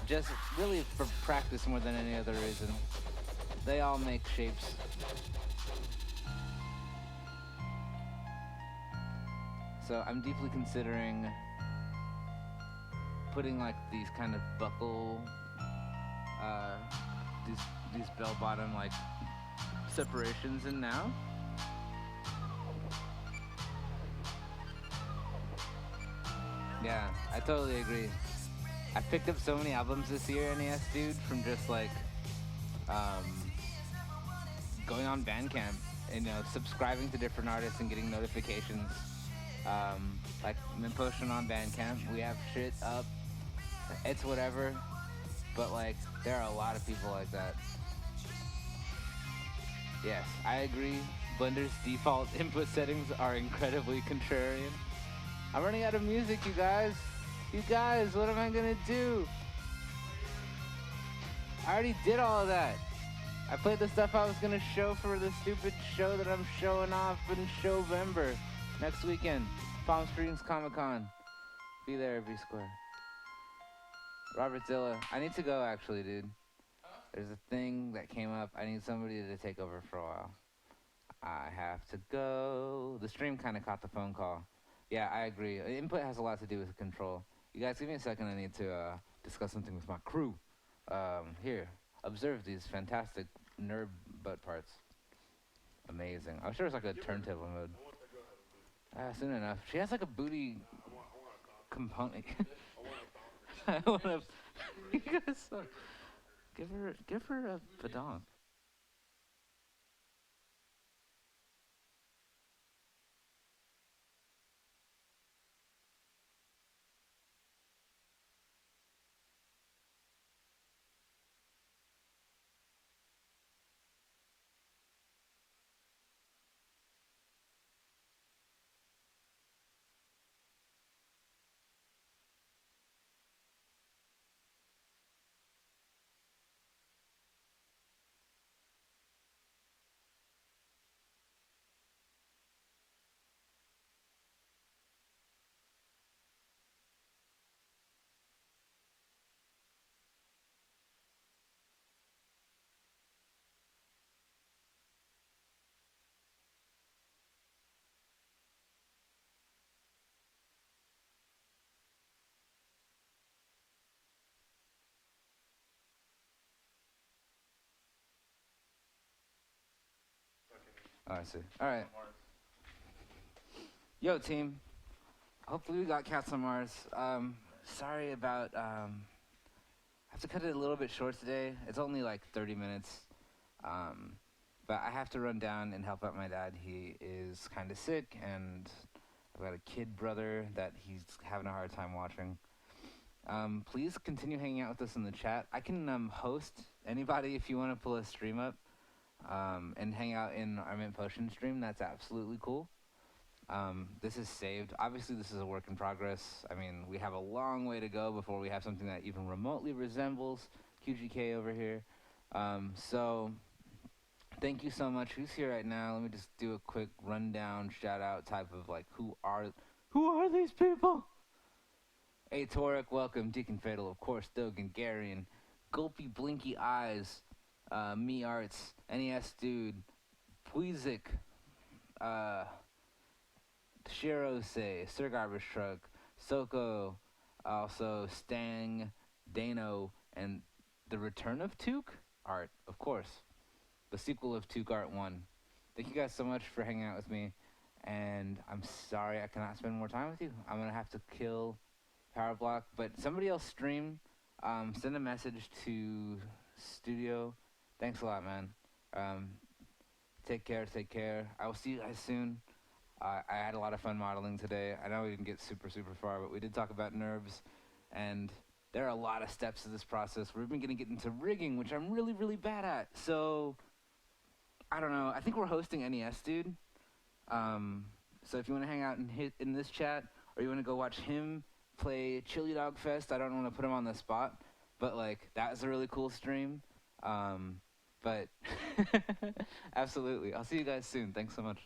Just really for practice more than any other reason. They all make shapes. So I'm deeply considering putting like these kind of buckle, these bell-bottom like separations in now. Yeah, I totally agree. I picked up so many albums this year, NES dude, from just like going on Bandcamp and subscribing to different artists and getting notifications. Like Minpotion on Bandcamp, we have shit up. It's whatever, but like there are a lot of people like that. Yes, I agree. Blender's default input settings are incredibly contrarian. I'm running out of music, you guys. You guys, what am I gonna do? I already did all of that. I played the stuff I was gonna show for the stupid show that I'm showing off in Showvember next weekend. Palm Springs Comic-Con. Be there, be square. Robert Zilla. I need to go actually, dude. There's a thing that came up. I need somebody to take over for a while. I have to go. The stream kind of caught the phone call. Yeah, I agree. Input has a lot to do with control. You guys, give me a second. I need to discuss something with my crew. Here, observe these fantastic nerd butt parts. Amazing. I'm sure it's like a turntable mode. Soon enough. She has like a booty component. I wanna. You guys suck. Give her a pedant. Oh, I see. All right. Yo, team. Hopefully we got Cats on Mars. Sorry about, I have to cut it a little bit short today. It's only like 30 minutes. But I have to run down and help out my dad. He is kind of sick, and I've got a kid brother that he's having a hard time watching. Please continue hanging out with us in the chat. I can host anybody if you want to pull a stream up and hang out in our Mint Potion stream. That's absolutely cool. This is saved. Obviously, this is a work in progress. I mean, we have a long way to go before we have something that even remotely resembles QGK over here. So, thank you so much. Who's here right now? Let me just do a quick rundown, shout out type of like, who are these people? Hey, Torek, welcome. Deacon Fatal, of course. Dogan, Garion, Gulpy Blinky Eyes, Me Arts, NES Dude, Puizik, Shirose, Sir Garbage Truck, Soko, also Stang, Dano, and The Return of Took Art, of course. The sequel of Took Art 1. Thank you guys so much for hanging out with me, and I'm sorry I cannot spend more time with you. I'm going to have to kill Power Block, but somebody else stream. Send a message to Studio. Thanks a lot, man. Take care. I will see you guys soon. I had a lot of fun modeling today. I know we didn't get super far, but we did talk about nerves, and there are a lot of steps to this process. We're even going to get into rigging, which I'm really bad at. So, I don't know. I think we're hosting NES Dude. So if you want to hang out and hit in this chat, or you want to go watch him play Chili Dog Fest, I don't want to put him on the spot, but like that was a really cool stream. But absolutely, I'll see you guys soon. Thanks so much.